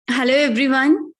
Hello everyone.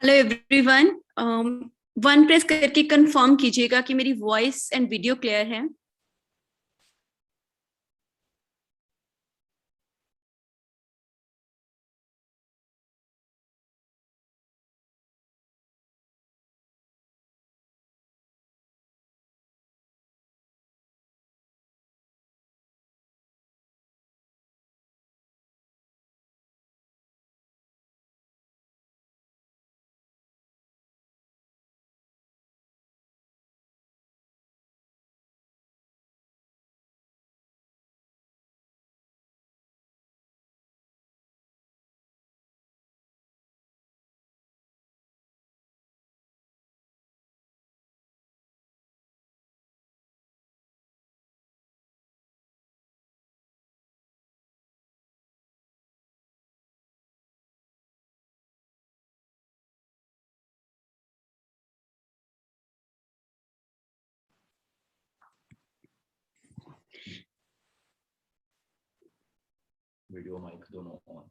Hello everyone. One press करके confirm कीजिएगा कि मेरी वॉइस एंड वीडियो क्लियर है। वीडियो माइक दोनों ऑन।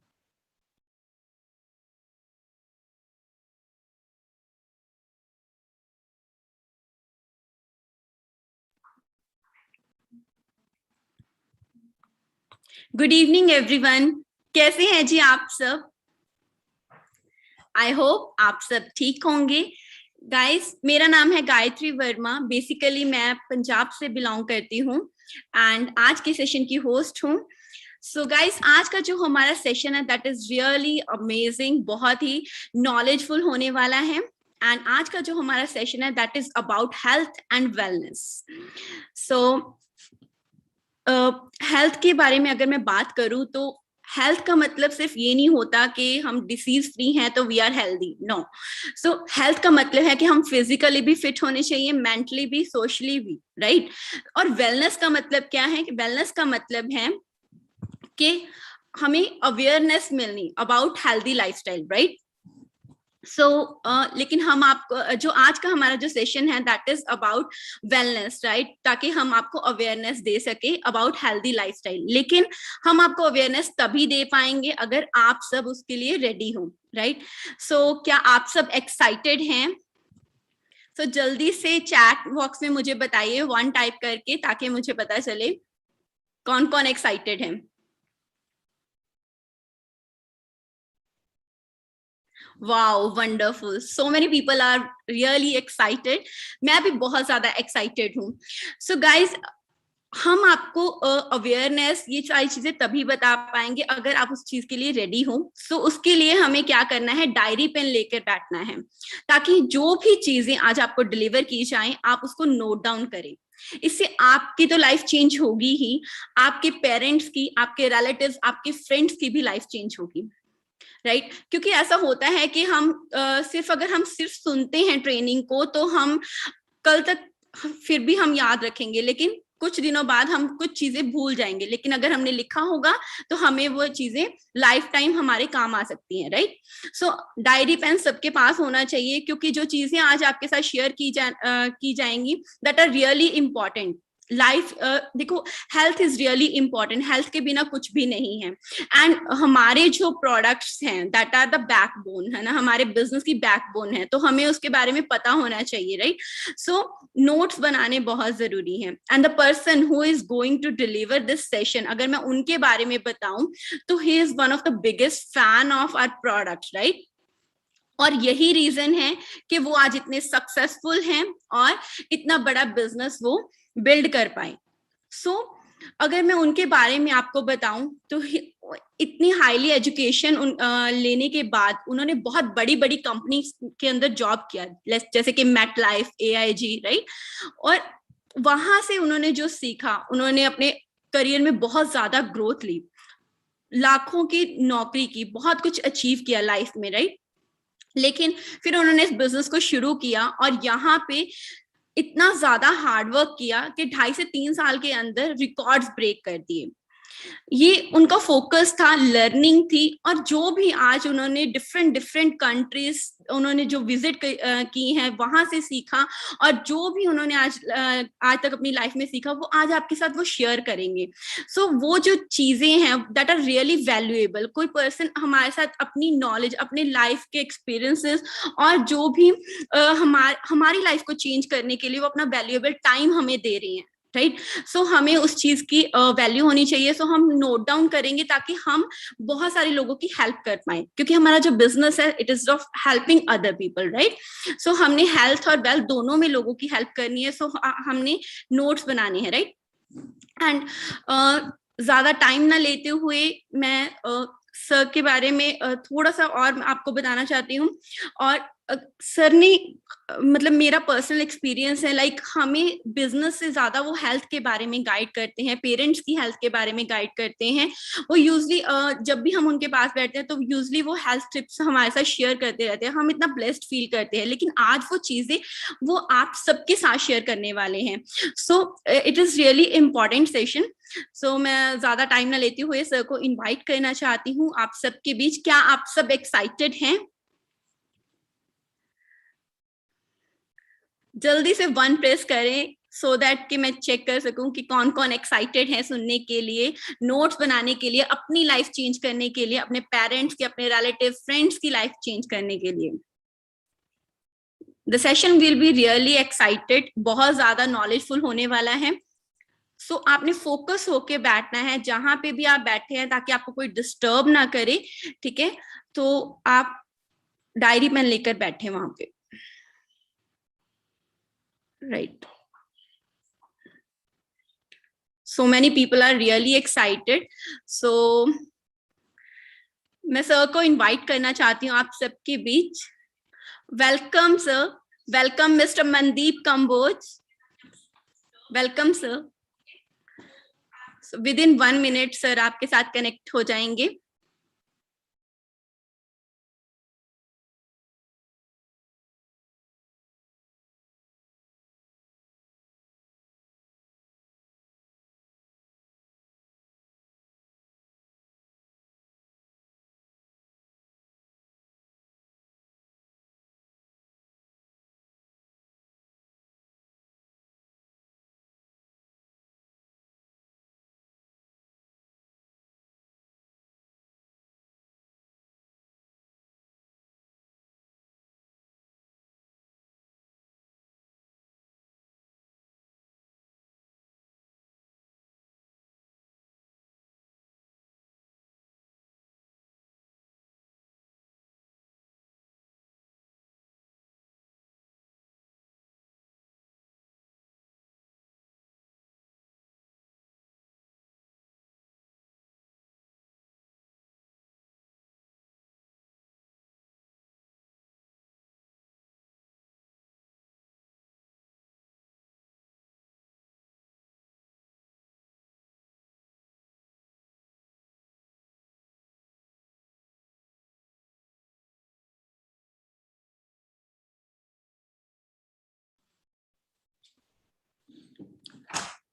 गुड इवनिंग एवरीवन, कैसे हैं जी आप सब? आई होप आप सब ठीक होंगे। गाइस, मेरा नाम है गायत्री वर्मा। बेसिकली मैं पंजाब से बिलोंग करती हूँ एंड आज के सेशन की होस्ट हूँ। सो गाइस, आज का जो हमारा सेशन है दैट इज रियली अमेजिंग, बहुत ही नॉलेजफुल होने वाला है। एंड आज का जो हमारा सेशन है that is about health and wellness. So health के बारे में अगर मैं बात करूं तो हेल्थ का मतलब सिर्फ ये नहीं होता कि हम डिसीज फ्री हैं तो we are healthy, no. So health का मतलब है कि हम फिजिकली भी फिट होने चाहिए, मेंटली भी, सोशली भी, राइट। और वेलनेस का मतलब क्या है? कि वेलनेस का मतलब है कि हमें अवेयरनेस मिलनी अबाउट हेल्दी लाइफस्टाइल, राइट। सो लेकिन हम आपको जो आज का हमारा जो सेशन है that is about wellness, right, ताकि हम आपको अवेयरनेस दे सके अबाउट हेल्दी लाइफस्टाइल। लेकिन हम आपको अवेयरनेस तभी दे पाएंगे अगर आप सब उसके लिए रेडी हो, राइट। सो क्या आप सब एक्साइटेड हैं? सो जल्दी से चैट बॉक्स में मुझे बताइए वन टाइप करके, ताकि मुझे पता चले कौन कौन एक्साइटेड है। Wow, wonderful, so many people are really excited. मैं भी बहुत ज्यादा एक्साइटेड हूँ। सो गाइज, हम आपको अवेयरनेस ये सारी चीजें तभी बता पाएंगे अगर आप उस चीज के लिए रेडी हो। सो उसके लिए हमें क्या करना है? डायरी पेन लेकर बैठना है, ताकि जो भी चीजें आज आपको डिलीवर की जाएं आप उसको नोट डाउन करें। इससे आपकी तो लाइफ चेंज होगी ही, आपके पेरेंट्स की, आपके रिलेटिव्स, आपके फ्रेंड्स की भी लाइफ चेंज होगी, राइट। क्योंकि ऐसा होता है कि हम अगर हम सिर्फ सुनते हैं ट्रेनिंग को तो हम कल तक फिर भी हम याद रखेंगे, लेकिन कुछ दिनों बाद हम कुछ चीजें भूल जाएंगे। लेकिन अगर हमने लिखा होगा तो हमें वो चीजें लाइफ टाइम हमारे काम आ सकती हैं, राइट। सो डायरी पेन सबके पास होना चाहिए, क्योंकि जो चीजें आज आपके साथ शेयर की जाएंगी that are really important. Life देखो, health is really important, health के बिना कुछ भी नहीं है। एंड हमारे जो प्रोडक्ट्स हैं दैट आर द बैकबोन, है ना, हमारे बिजनेस की बैकबोन है, तो हमें उसके बारे में पता होना चाहिए, राइट। सो नोट्स बनाने बहुत जरूरी हैं। And the person who is going to deliver this session, अगर मैं उनके बारे में बताऊं तो he is one of the biggest fan of our products, right. और यही रीजन है कि वो आज इतने सक्सेसफुल हैं और इतना बड़ा बिजनेस वो बिल्ड कर पाए। सो अगर मैं उनके बारे में आपको बताऊं तो इतनी हाईली एजुकेशन लेने के बाद उन्होंने बहुत बड़ी बड़ी कंपनी के अंदर जॉब किया, जैसे कि मेट लाइफ, AIG, राइट। और वहां से उन्होंने जो सीखा, उन्होंने अपने करियर में बहुत ज्यादा ग्रोथ ली, लाखों की नौकरी की, बहुत कुछ अचीव किया लाइफ में, राइट। लेकिन फिर उन्होंने इस बिजनेस को शुरू किया और यहाँ पे इतना ज्यादा हार्डवर्क किया कि 2.5 से 3 साल के अंदर रिकॉर्ड्स ब्रेक कर दिए। ये उनका फोकस था, लर्निंग थी। और जो भी आज उन्होंने डिफरेंट डिफरेंट कंट्रीज उन्होंने जो विजिट की हैं वहां से सीखा, और जो भी उन्होंने आज तक अपनी लाइफ में सीखा वो आज आपके साथ वो शेयर करेंगे। सो वो जो चीजें हैं दैट आर रियली वैल्यूएबल। कोई पर्सन हमारे साथ अपनी नॉलेज, अपने लाइफ के एक्सपीरियंसेस और जो भी हमारी लाइफ को चेंज करने के लिए वो अपना वैल्यूएबल टाइम हमें दे रही हैं, राइट। सो हमें उस चीज की वैल्यू होनी चाहिए। सो हम नोट डाउन करेंगे ताकि हम बहुत सारे लोगों की हेल्प कर पाए, क्योंकि हमारा जो बिजनेस है it is of helping other people, right. So हमने हेल्थ और वेल्थ दोनों में लोगों की हेल्प करनी है। सो हमने नोट्स बनाने हैं, राइट। एंड ज्यादा टाइम ना लेते हुए मैं सर के बारे में थोड़ा सा और आपको बताना चाहती हूँ। और सर ने मतलब मेरा पर्सनल एक्सपीरियंस है, लाइक हमें बिजनेस से ज्यादा वो हेल्थ के बारे में गाइड करते हैं, पेरेंट्स की हेल्थ के बारे में गाइड करते हैं। वो यूजली जब भी हम उनके पास बैठते हैं तो यूजली वो हेल्थ टिप्स हमारे साथ शेयर करते रहते हैं, हम इतना ब्लेस्ड फील करते हैं। लेकिन आज वो चीजें वो आप सबके साथ शेयर करने वाले हैं। So it is really important session. So मैं ज्यादा टाइम ना लेते हुए सर को इनवाइट करना चाहती हूँ आप सबके बीच। क्या आप सब एक्साइटेड हैं? जल्दी से वन प्रेस करें सो दैट कि मैं चेक कर सकूं कि कौन कौन एक्साइटेड है सुनने के लिए, नोट्स बनाने के लिए, अपनी लाइफ चेंज करने के लिए, अपने पेरेंट्स की, अपने रिलेटिव फ्रेंड्स की लाइफ चेंज करने के लिए। The session will be really excited, बहुत ज्यादा नॉलेजफुल होने वाला है। सो आपने फोकस होके बैठना है जहां पे भी आप बैठे हैं, ताकि आपको कोई डिस्टर्ब ना करे, ठीक है? तो आप डायरी पेन लेकर बैठे वहां पे, right? So many people are really excited. So मैं सर को इनवाइट करना चाहती हूँ आप सबके बीच। Welcome sir, welcome mister Mandeep Kamboj, welcome sir. Within 1 minute sir आपके साथ कनेक्ट हो जाएंगे।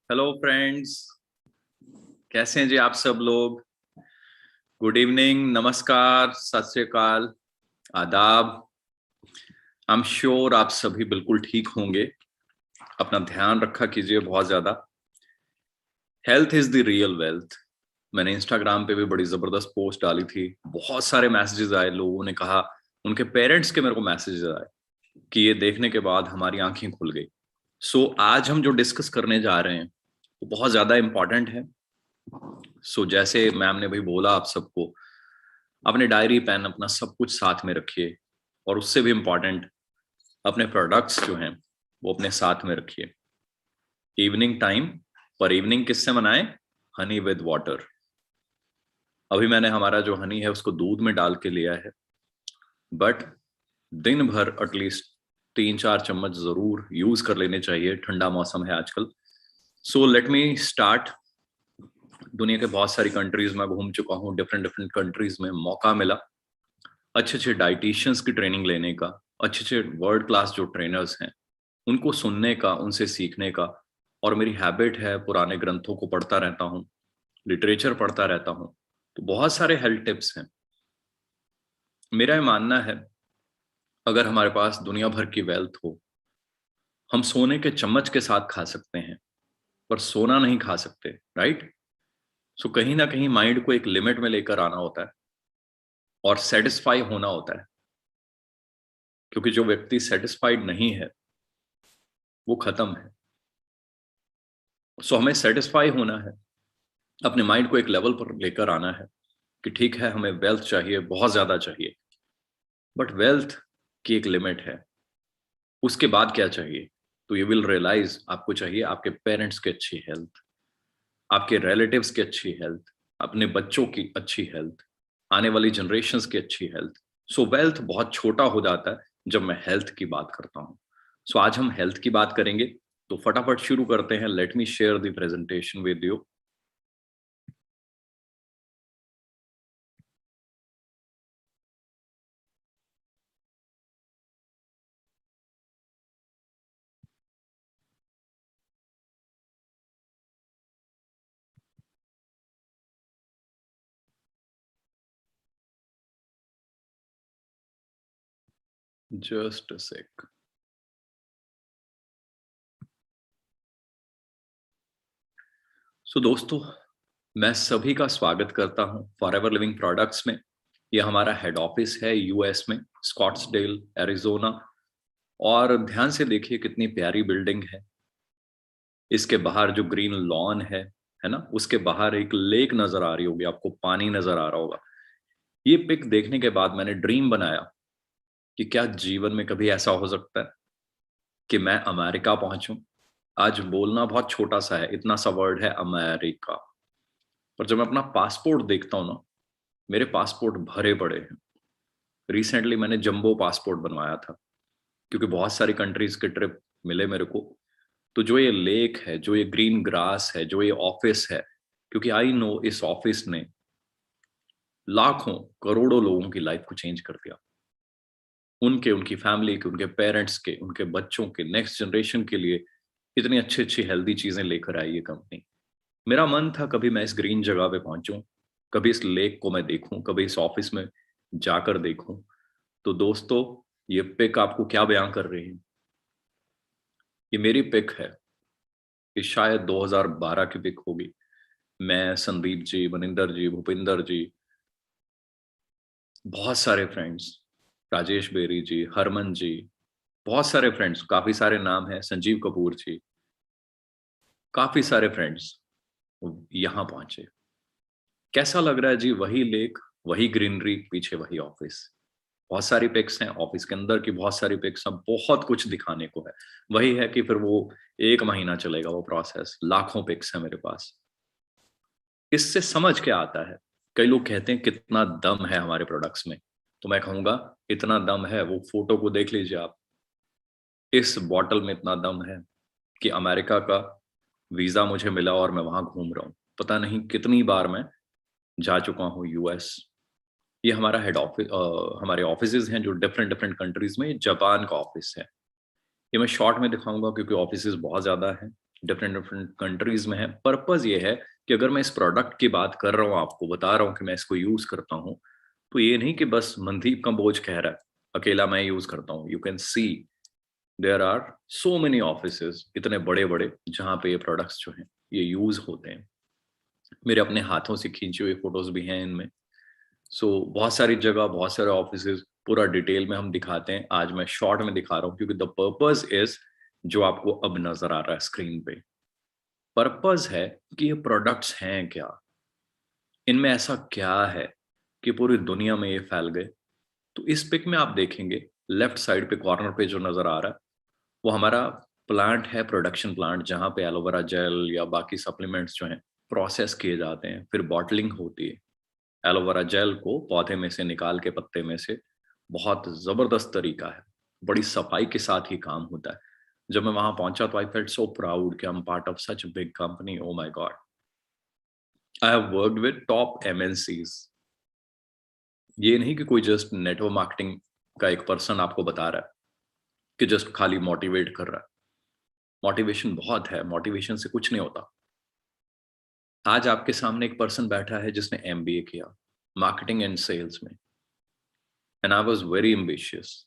हेलो फ्रेंड्स, कैसे हैं जी आप सब लोग? गुड इवनिंग, नमस्कार, सत श्री अकाल, आदाब। आई एम श्योर आप सभी बिल्कुल ठीक होंगे। अपना ध्यान रखा कीजिए बहुत ज्यादा। Health is the real wealth. मैंने इंस्टाग्राम पे भी बड़ी जबरदस्त पोस्ट डाली थी, बहुत सारे मैसेजेस आए, लोगों ने कहा, उनके पेरेंट्स के मेरे को मैसेजेस आए कि ये देखने के बाद हमारी आंखें खुल गई। सो आज हम जो डिस्कस करने जा रहे हैं वो बहुत ज्यादा इंपॉर्टेंट है। जैसे मैम ने भी बोला आप सबको, अपने डायरी पेन अपना सब कुछ साथ में रखिए, और उससे भी इंपॉर्टेंट अपने प्रोडक्ट्स जो हैं वो अपने साथ में रखिए। इवनिंग टाइम पर इवनिंग किससे मनाएं? Honey with water. अभी मैंने हमारा जो हनी है उसको दूध में डाल के लिया है, बट दिन भर एटलीस्ट 3-4 चम्मच जरूर यूज कर लेने चाहिए। ठंडा मौसम है आजकल। So let me start. दुनिया के बहुत सारी कंट्रीज में घूम चुका हूँ, डिफरेंट डिफरेंट कंट्रीज में मौका मिला अच्छे अच्छे डाइटिशियंस की ट्रेनिंग लेने का, अच्छे अच्छे वर्ल्ड क्लास जो ट्रेनर्स हैं उनको सुनने का, उनसे सीखने का। और मेरी हैबिट है पुराने ग्रंथों को पढ़ता रहता हूँ, लिटरेचर पढ़ता रहता हूँ, तो बहुत सारे हेल्थ टिप्स हैं। मेरा ये मानना है, अगर हमारे पास दुनिया भर की वेल्थ हो, हम सोने के चम्मच के साथ खा सकते हैं पर सोना नहीं खा सकते, राइट? सो कहीं ना कहीं माइंड को एक लिमिट में लेकर आना होता है और सेटिस्फाई होना होता है, क्योंकि जो व्यक्ति सेटिस्फाइड नहीं है वो खत्म है। सो हमें सेटिस्फाई होना है, अपने माइंड को एक लेवल पर लेकर आना है कि ठीक है, हमें वेल्थ चाहिए, बहुत ज्यादा चाहिए, बट वेल्थ की एक लिमिट है। उसके बाद क्या चाहिए? तो यू विल रियलाइज आपको चाहिए आपके पेरेंट्स की अच्छी हेल्थ, आपके रिलेटिव्स की अच्छी हेल्थ, अपने बच्चों की अच्छी हेल्थ, आने वाली जनरेशन्स की अच्छी हेल्थ। सो वेल्थ बहुत छोटा हो जाता है जब मैं हेल्थ की बात करता हूँ। सो आज हम हेल्थ की बात करेंगे, तो फटाफट शुरू करते हैं। Let me share the presentation with you. Just a sec. दोस्तों, मैं सभी का स्वागत करता हूं फॉरएवर लिविंग प्रोडक्ट्स में। ये हमारा हेड ऑफिस है यूएस में, स्कॉट्सडेल, एरिजोना। और ध्यान से देखिए कितनी प्यारी बिल्डिंग है। इसके बाहर जो ग्रीन लॉन है ना, उसके बाहर एक लेक नजर आ रही होगी आपको, पानी नजर आ रहा होगा। ये पिक देखने के बाद मैंने ड्रीम बनाया कि क्या जीवन में कभी ऐसा हो सकता है कि मैं अमेरिका पहुंचूं। आज बोलना बहुत छोटा सा है, इतना सा वर्ड है अमेरिका, पर जब मैं अपना पासपोर्ट देखता हूं ना, मेरे पासपोर्ट भरे पड़े हैं। रिसेंटली मैंने जंबो पासपोर्ट बनवाया था क्योंकि बहुत सारी कंट्रीज के ट्रिप मिले मेरे को। तो जो ये लेक है, जो ये ग्रीन ग्रास है, जो ये ऑफिस है, क्योंकि आई नो इस ऑफिस ने लाखों करोड़ों लोगों की लाइफ को चेंज कर दिया। उनके, उनकी फैमिली के, उनके पेरेंट्स के, उनके बच्चों के, नेक्स्ट जनरेशन के लिए इतनी अच्छी अच्छी हेल्दी चीजें लेकर आई ये कंपनी। मेरा मन था कभी मैं इस ग्रीन जगह पे पहुंचूं, कभी इस लेक को मैं देखूं, कभी इस ऑफिस में जाकर देखूं। तो दोस्तों, ये पिक आपको क्या बयां कर रही है? ये मेरी पिक है। ये शायद 2012 की पिक होगी। मैं, संदीप जी, मनिंदर जी, भूपिंदर जी, बहुत सारे फ्रेंड्स, राजेश बेरी जी, हरमन जी, बहुत सारे फ्रेंड्स, काफी सारे नाम हैं, संजीव कपूर जी, काफी सारे फ्रेंड्स यहां पहुंचे। कैसा लग रहा है जी? वही लेक, वही ग्रीनरी, पीछे वही ऑफिस। बहुत सारी पिक्स हैं ऑफिस के अंदर की, बहुत सारी पिक्स हैं, बहुत कुछ दिखाने को है। वही है कि फिर वो 1 महीना चलेगा वो प्रोसेस। लाखों पिक्स है मेरे पास। इससे समझ क्या आता है? कई लोग कहते हैं कितना दम है हमारे प्रोडक्ट्स में, तो मैं कहूंगा इतना दम है, वो फोटो को देख लीजिए आप। इस बॉटल में इतना दम है कि अमेरिका का वीजा मुझे मिला और मैं वहां घूम रहा हूं। पता नहीं कितनी बार मैं जा चुका हूँ यूएस। ये हमारा हेड ऑफिस, हमारे ऑफिसेज हैं जो डिफरेंट डिफरेंट कंट्रीज में। जापान का ऑफिस है। ये मैं शॉर्ट में दिखाऊंगा क्योंकि ऑफिसेज बहुत ज्यादा हैं, डिफरेंट डिफरेंट कंट्रीज में है। पर्पज ये है कि अगर मैं इस प्रोडक्ट की बात कर रहा हूँ, आपको बता रहा हूँ कि मैं इसको यूज करता हूँ, तो ये नहीं कि बस मनदीप का बोझ कह रहा है, अकेला मैं यूज करता हूँ। You can see there are so many offices, इतने बड़े बड़े, जहाँ पे ये प्रोडक्ट्स जो हैं ये यूज होते हैं। मेरे अपने हाथों से खींची हुई फोटोज भी हैं इनमें। बहुत सारी जगह, बहुत सारे ऑफिसेज, पूरा डिटेल में हम दिखाते हैं। आज मैं शॉर्ट में दिखा रहा हूँ क्योंकि द पर्पज इज जो आपको अब नजर आ रहा है स्क्रीन पे। पर्पज है कि ये प्रोडक्ट्स हैं क्या, इनमें ऐसा क्या है कि पूरी दुनिया में ये फैल गए। तो इस पिक में आप देखेंगे लेफ्ट साइड पे कॉर्नर पे जो नजर आ रहा है वो हमारा प्लांट है, प्रोडक्शन प्लांट, जहाँ पे एलोवेरा जेल या बाकी सप्लीमेंट्स जो हैं प्रोसेस किए जाते हैं, फिर बॉटलिंग होती है। एलोवेरा जेल को पौधे में से निकाल के, पत्ते में से, बहुत जबरदस्त तरीका है, बड़ी सफाई के साथ ही काम होता है। जब मैं वहां पहुंचा तो आई फेल्ट सो प्राउड कि I am part of such big company. Oh my God, I have worked with top MNCs. ये नहीं कि कोई जस्ट नेटवर्क मार्केटिंग का एक पर्सन आपको बता रहा है कि जस्ट खाली मोटिवेट कर रहा है। मोटिवेशन बहुत है, मोटिवेशन से कुछ नहीं होता। आज आपके सामने एक पर्सन बैठा है जिसने एमबीए किया मार्केटिंग एंड सेल्स में, and I was very ambitious.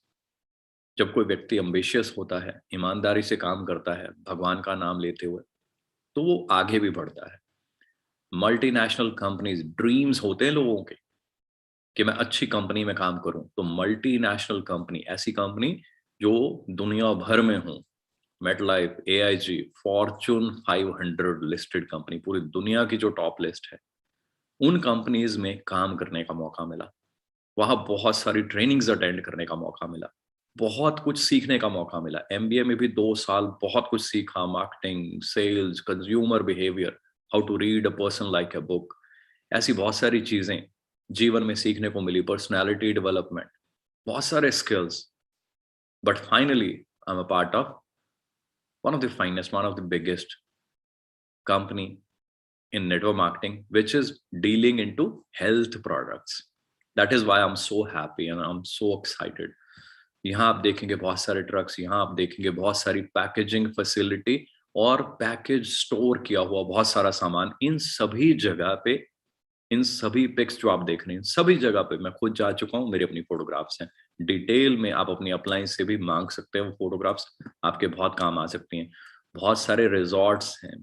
जब कोई व्यक्ति एम्बिशियस होता है, ईमानदारी से काम करता है, भगवान का नाम लेते हुए, तो वो आगे भी बढ़ता है। मल्टीनेशनल कंपनीज, ड्रीम्स होते हैं लोगों के कि मैं अच्छी कंपनी में काम करूं। तो मल्टीनेशनल कंपनी, ऐसी कंपनी जो दुनिया भर में हो, MetLife, AIG, Fortune 500 listed company, पूरी दुनिया की जो टॉप लिस्ट है, उन कंपनीज में काम करने का मौका मिला। वहां बहुत सारी ट्रेनिंग्स अटेंड करने का मौका मिला, बहुत कुछ सीखने का मौका मिला। एमबीए में भी 2 साल बहुत कुछ सीखा, marketing, sales, consumer behaviour, how to read a person like a book. ऐसी बहुत सारी चीजें जीवन में सीखने को मिली, पर्सनालिटी डेवलपमेंट, बहुत सारे skills. But finally I am a part of one of the finest, one of the biggest company in network marketing, which is dealing into health products. That is why I'm so happy and I'm so excited. यहाँ आप देखेंगे बहुत सारे trucks, यहाँ आप देखेंगे बहुत सारी पैकेजिंग फैसिलिटी और पैकेज स्टोर किया हुआ बहुत सारा सामान। इन सभी जगह पे, इन सभी पिक्स जो आप देख रहे हैं, सभी जगह पे मैं खुद जा चुका हूँ, मेरी अपनी फोटोग्राफ्स हैं। डिटेल में आप अपनी अपलाइन से भी मांग सकते हैं, वो फोटोग्राफ्स आपके बहुत काम आ सकती हैं। बहुत सारे रिजॉर्ट्स हैं,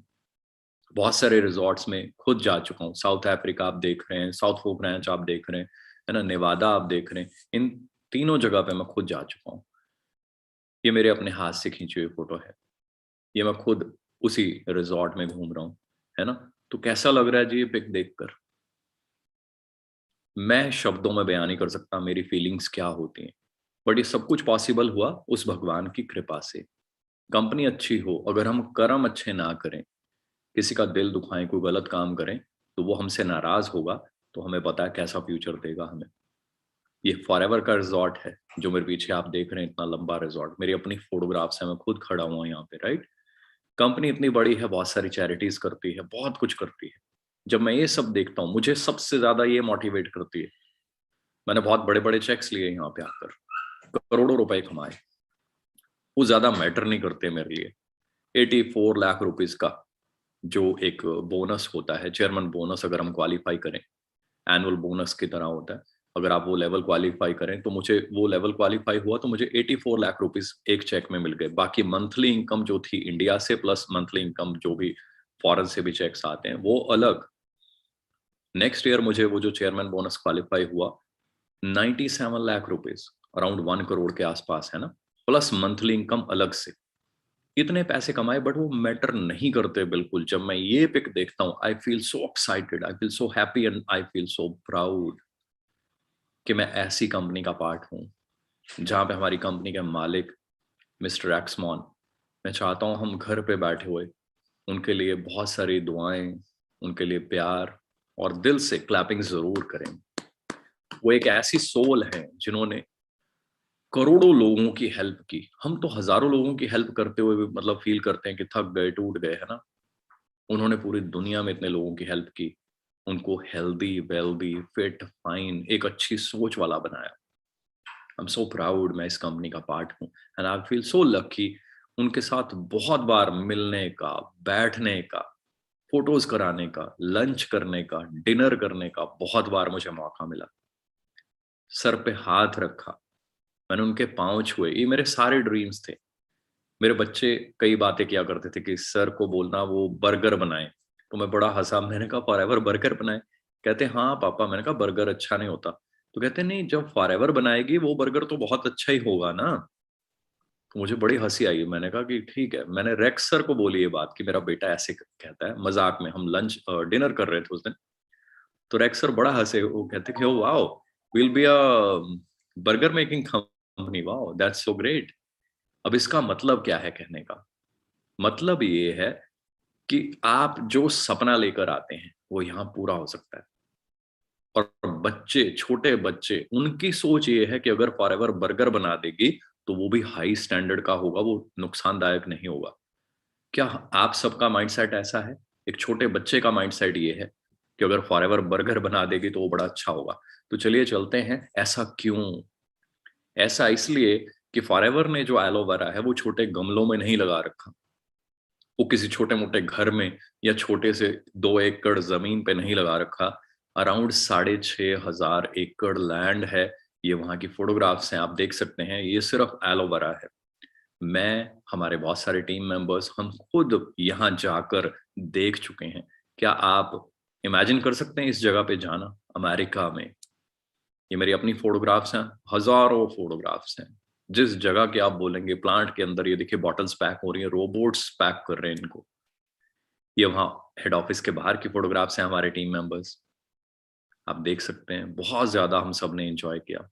बहुत सारे रिजॉर्ट्स में खुद जा चुका हूँ। साउथ अफ्रीका आप देख रहे हैं, साउथ फोक रैंच आप देख रहे हैं, है ना, नेवादा आप देख रहे हैं, इन तीनों जगह पे मैं खुद जा चुका हूँ। ये मेरे अपने हाथ से खींची हुई फोटो है, ये मैं खुद उसी रिजॉर्ट में घूम रहा हूँ, है ना। तो कैसा लग रहा है जी ये पिक देखकर? मैं शब्दों में बयान नहीं कर सकता मेरी फीलिंग्स क्या होती हैं, बट ये सब कुछ पॉसिबल हुआ उस भगवान की कृपा से। कंपनी अच्छी हो, अगर हम कर्म अच्छे ना करें, किसी का दिल दुखाएं, कोई गलत काम करें, तो वो हमसे नाराज होगा, तो हमें पता है कैसा फ्यूचर देगा हमें। ये फॉरएवर का रिजॉर्ट है जो मेरे पीछे आप देख रहे हैं, इतना लंबा रिजॉर्ट, मेरी अपनी फोटोग्राफ्स है, मैं खुद खड़ा हुआ यहाँ पे, राइट। कंपनी इतनी बड़ी है, बहुत सारी चैरिटीज करती है, बहुत कुछ करती है। जब मैं ये सब देखता हूँ, मुझे सबसे ज्यादा ये मोटिवेट करती है। मैंने बहुत बड़े बड़े चेक्स लिए यहाँ पे आकर, करोड़ों रुपए कमाए, वो ज्यादा मैटर नहीं करते मेरे लिए। 84 लाख रुपीज का जो एक बोनस होता है, चेयरमैन बोनस, अगर हम क्वालिफाई करें, एनुअल बोनस की तरह होता है, अगर आप वो लेवल क्वालिफाई करें, तो मुझे वो लेवल क्वालिफाई हुआ तो मुझे 84 लाख रुपीस एक चेक में मिल गए। बाकी मंथली इनकम जो थी इंडिया से, प्लस मंथली इनकम जो भी फॉरेन से भी चेक्स आते हैं, वो अलग। नेक्स्ट ईयर मुझे वो जो चेयरमैन बोनस क्वालिफाई हुआ, 97 लाख रुपीस, अराउंड 1 करोड़ के आसपास, है ना, प्लस मंथली इनकम अलग से। इतने पैसे कमाए, बट वो मैटर नहीं करते बिल्कुल। जब मैं ये पिक देखता हूँ, आई feel so excited, I feel so happy and I feel so proud कि मैं ऐसी कंपनी का पार्ट हूँ जहां पे हमारी कंपनी के मालिक मिस्टर एक्समॉन, मैं चाहता हूँ हम घर पे बैठे हुए उनके लिए बहुत सारी दुआएं, उनके लिए प्यार और दिल से क्लैपिंग जरूर करें। वो एक ऐसी सोल है जिन्होंने करोड़ों लोगों की हेल्प की। हम तो हजारों लोगों की हेल्प करते हुए भी मतलब फील करते हैं कि थक गए, टूट गए, है ना। उन्होंने पूरी दुनिया में इतने लोगों की हेल्प की, उनको हेल्दी, वेल्दी, फिट, फाइन, एक अच्छी सोच वाला बनाया। आई एम सो प्राउड, मैं इस कंपनी का पार्ट हूँ, and I feel so lucky. उनके साथ बहुत बार मिलने का, बैठने का, फोटोज कराने का, लंच करने का, डिनर करने का बहुत बार मुझे मौका मिला। सर पे हाथ रखा, मैंने उनके पांव छुए, ये मेरे सारे ड्रीम्स थे। मेरे बच्चे कई बातें किया करते थे कि सर को बोलना वो बर्गर बनाए, तो मैं बड़ा हंसा, मैंने कहा फॉरएवर बर्गर बनाए? कहते हाँ पापा। मैंने कहा बर्गर अच्छा नहीं होता? तो कहते नहीं, जब फॉरएवर बनाएगी वो बर्गर तो बहुत अच्छा ही होगा ना। तो मुझे बड़ी हंसी आई, मैंने कहा कि ठीक है। मैंने रेक्स सर को बोली ये बात कि मेरा बेटा ऐसे कहता है, मजाक में, हम लंच डिनर कर रहे थे उस दिन। तो रेक्स सर बड़ा हंसे, वो कहते कि oh wow, will be a burger making company, wow that's so great. अब इसका मतलब क्या है कहने का? मतलब ये है कि आप जो सपना लेकर आते हैं वो यहाँ पूरा हो सकता है। और बच्चे, छोटे बच्चे, उनकी सोच ये है कि अगर फॉरएवर बर्गर बना देगी तो वो भी हाई स्टैंडर्ड का होगा, वो नुकसानदायक नहीं होगा। क्या आप सबका माइंडसेट ऐसा है? एक छोटे बच्चे का माइंडसेट ये है कि अगर फॉरएवर बर्गर बना देगी तो वो बड़ा अच्छा होगा। तो चलिए चलते हैं, ऐसा क्यों? ऐसा इसलिए कि फॉरएवर ने जो एलोवेरा है वो छोटे गमलों में नहीं लगा रखा, वो किसी छोटे मोटे घर में या छोटे से 2 एकड़ जमीन पे नहीं लगा रखा। अराउंड 6,500 एकड़ लैंड है। ये वहां की फोटोग्राफ्स हैं, आप देख सकते हैं, ये सिर्फ एलोवेरा है। मैं, हमारे बहुत सारे टीम मेंबर्स, हम खुद यहाँ जाकर देख चुके हैं। क्या आप इमेजिन कर सकते हैं इस जगह पे जाना, अमेरिका में? ये मेरी अपनी फोटोग्राफ्स हैं, हजारों फोटोग्राफ्स हैं। जिस जगह के आप बोलेंगे, प्लांट के अंदर, ये देखिए बॉटल्स पैक हो रही हैं, रोबोट्स पैक कर रहे हैं इनको। ये वहाँ हेड ऑफिस के बाहर की फोटोग्राफ्स हैं, हमारे टीम मेंबर्स, आप देख सकते हैं। बहुत ज्यादा हम सब ने एंजॉय किया।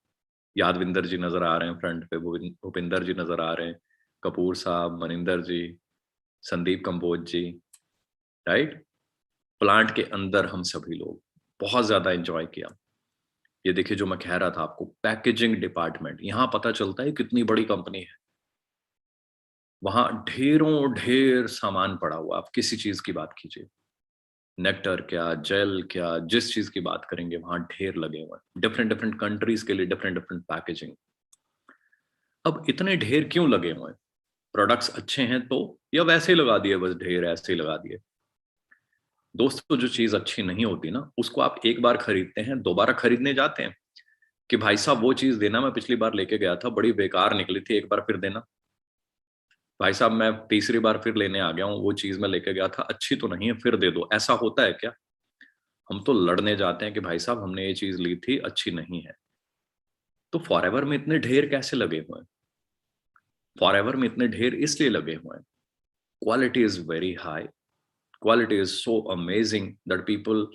यादविंदर जी नजर आ रहे हैं फ्रंट पे, भूपिंदर जी नजर आ रहे हैं, कपूर साहब, मनिंदर जी, संदीप कंबोज जी, राइट। प्लांट के अंदर हम सभी लोग बहुत ज्यादा एंजॉय किया। ये देखिए जो मैं कह रहा था आपको, पैकेजिंग डिपार्टमेंट, यहाँ पता चलता है कितनी बड़ी कंपनी है। वहां ढेरों ढेर सामान पड़ा हुआ, आप किसी चीज की बात कीजिए, नेक्टर क्या, जेल क्या, जिस चीज की बात करेंगे वहां ढेर लगे हुए हैं। डिफरेंट डिफरेंट कंट्रीज के लिए डिफरेंट डिफरेंट पैकेजिंग। अब इतने ढेर क्यों लगे हुए हैं? प्रोडक्ट्स अच्छे हैं तो, या वैसे ही लगा दिए, बस ढेर ऐसे ही लगा दिए? दोस्तों, जो चीज अच्छी नहीं होती ना, उसको आप एक बार खरीदते हैं, दोबारा खरीदने जाते हैं कि भाई साहब वो चीज देना, मैं पिछली बार लेके गया था, बड़ी बेकार निकली थी, एक बार फिर देना। भाई साहब मैं तीसरी बार फिर लेने आ गया हूँ, वो चीज मैं लेके गया था अच्छी तो नहीं है, फिर दे दो। ऐसा होता है क्या? हम तो लड़ने जाते हैं कि भाई साहब हमने ये चीज ली थी, अच्छी नहीं है। तो फॉरएवर में इतने ढेर कैसे लगे हुए हैं? फॉरएवर में इतने ढेर इसलिए लगे हुए हैं, quality is very high, quality is so amazing that people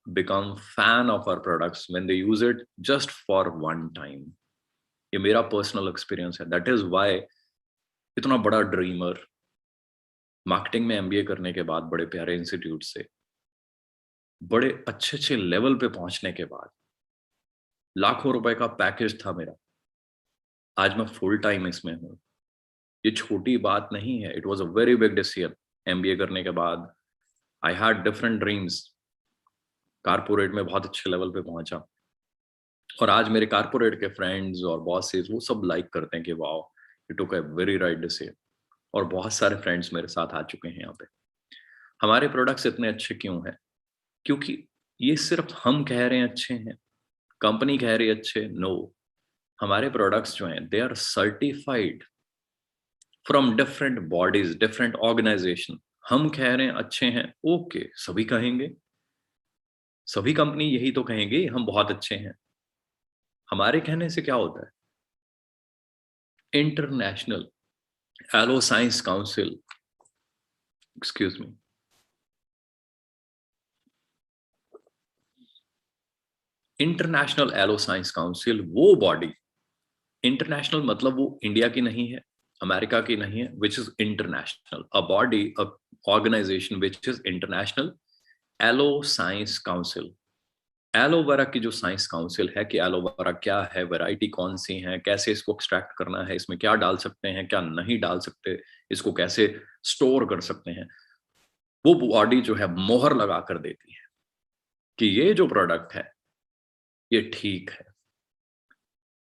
become fan of our products when they use it just for one time. ये मेरा पर्सनल एक्सपीरियंस है। दैट इज वाई इतना बड़ा ड्रीमर मार्केटिंग में एमबीए करने के बाद, बड़े प्यारे इंस्टीट्यूट से बड़े अच्छे अच्छे लेवल पे पहुंचने के बाद, लाखों रुपए का पैकेज था मेरा, आज मैं फुल टाइम इसमें हूँ। ये छोटी बात नहीं है, it was a very big decision. MBA करने के बाद I had different dreams, corporate में बहुत अच्छे लेवल पे पहुंचा, और आज मेरे कारपोरेट के फ्रेंड्स और बॉसेस वो सब लाइक करते हैं कि wow you took a very right decision. और बहुत सारे फ्रेंड्स मेरे साथ आ चुके हैं यहाँ पे। हमारे प्रोडक्ट्स इतने अच्छे क्यों हैं? क्योंकि ये सिर्फ हम कह रहे हैं अच्छे हैं, कंपनी कह रही है अच्छे, नो। हमारे प्रोडक्ट्स जो हैं they are certified from different bodies, different organisation. हम कह रहे हैं अच्छे हैं, ओके, सभी कहेंगे, सभी कंपनी यही तो कहेंगे हम बहुत अच्छे हैं। हमारे कहने से क्या होता है? International aloe science council, excuse me, international aloe science council, वो बॉडी, इंटरनेशनल मतलब वो इंडिया की नहीं है, अमेरिका की नहीं है, which is international, a body, a organisation which is international aloe science council. Aloe vera की जो साइंस काउंसिल है कि एलोवेरा क्या है, वैरायटी कौन सी है, कैसे इसको एक्सट्रैक्ट करना है, इसमें क्या डाल सकते हैं, क्या नहीं डाल सकते, इसको कैसे स्टोर कर सकते हैं, वो बॉडी जो है मोहर लगा कर देती है कि ये जो प्रोडक्ट है ये ठीक है।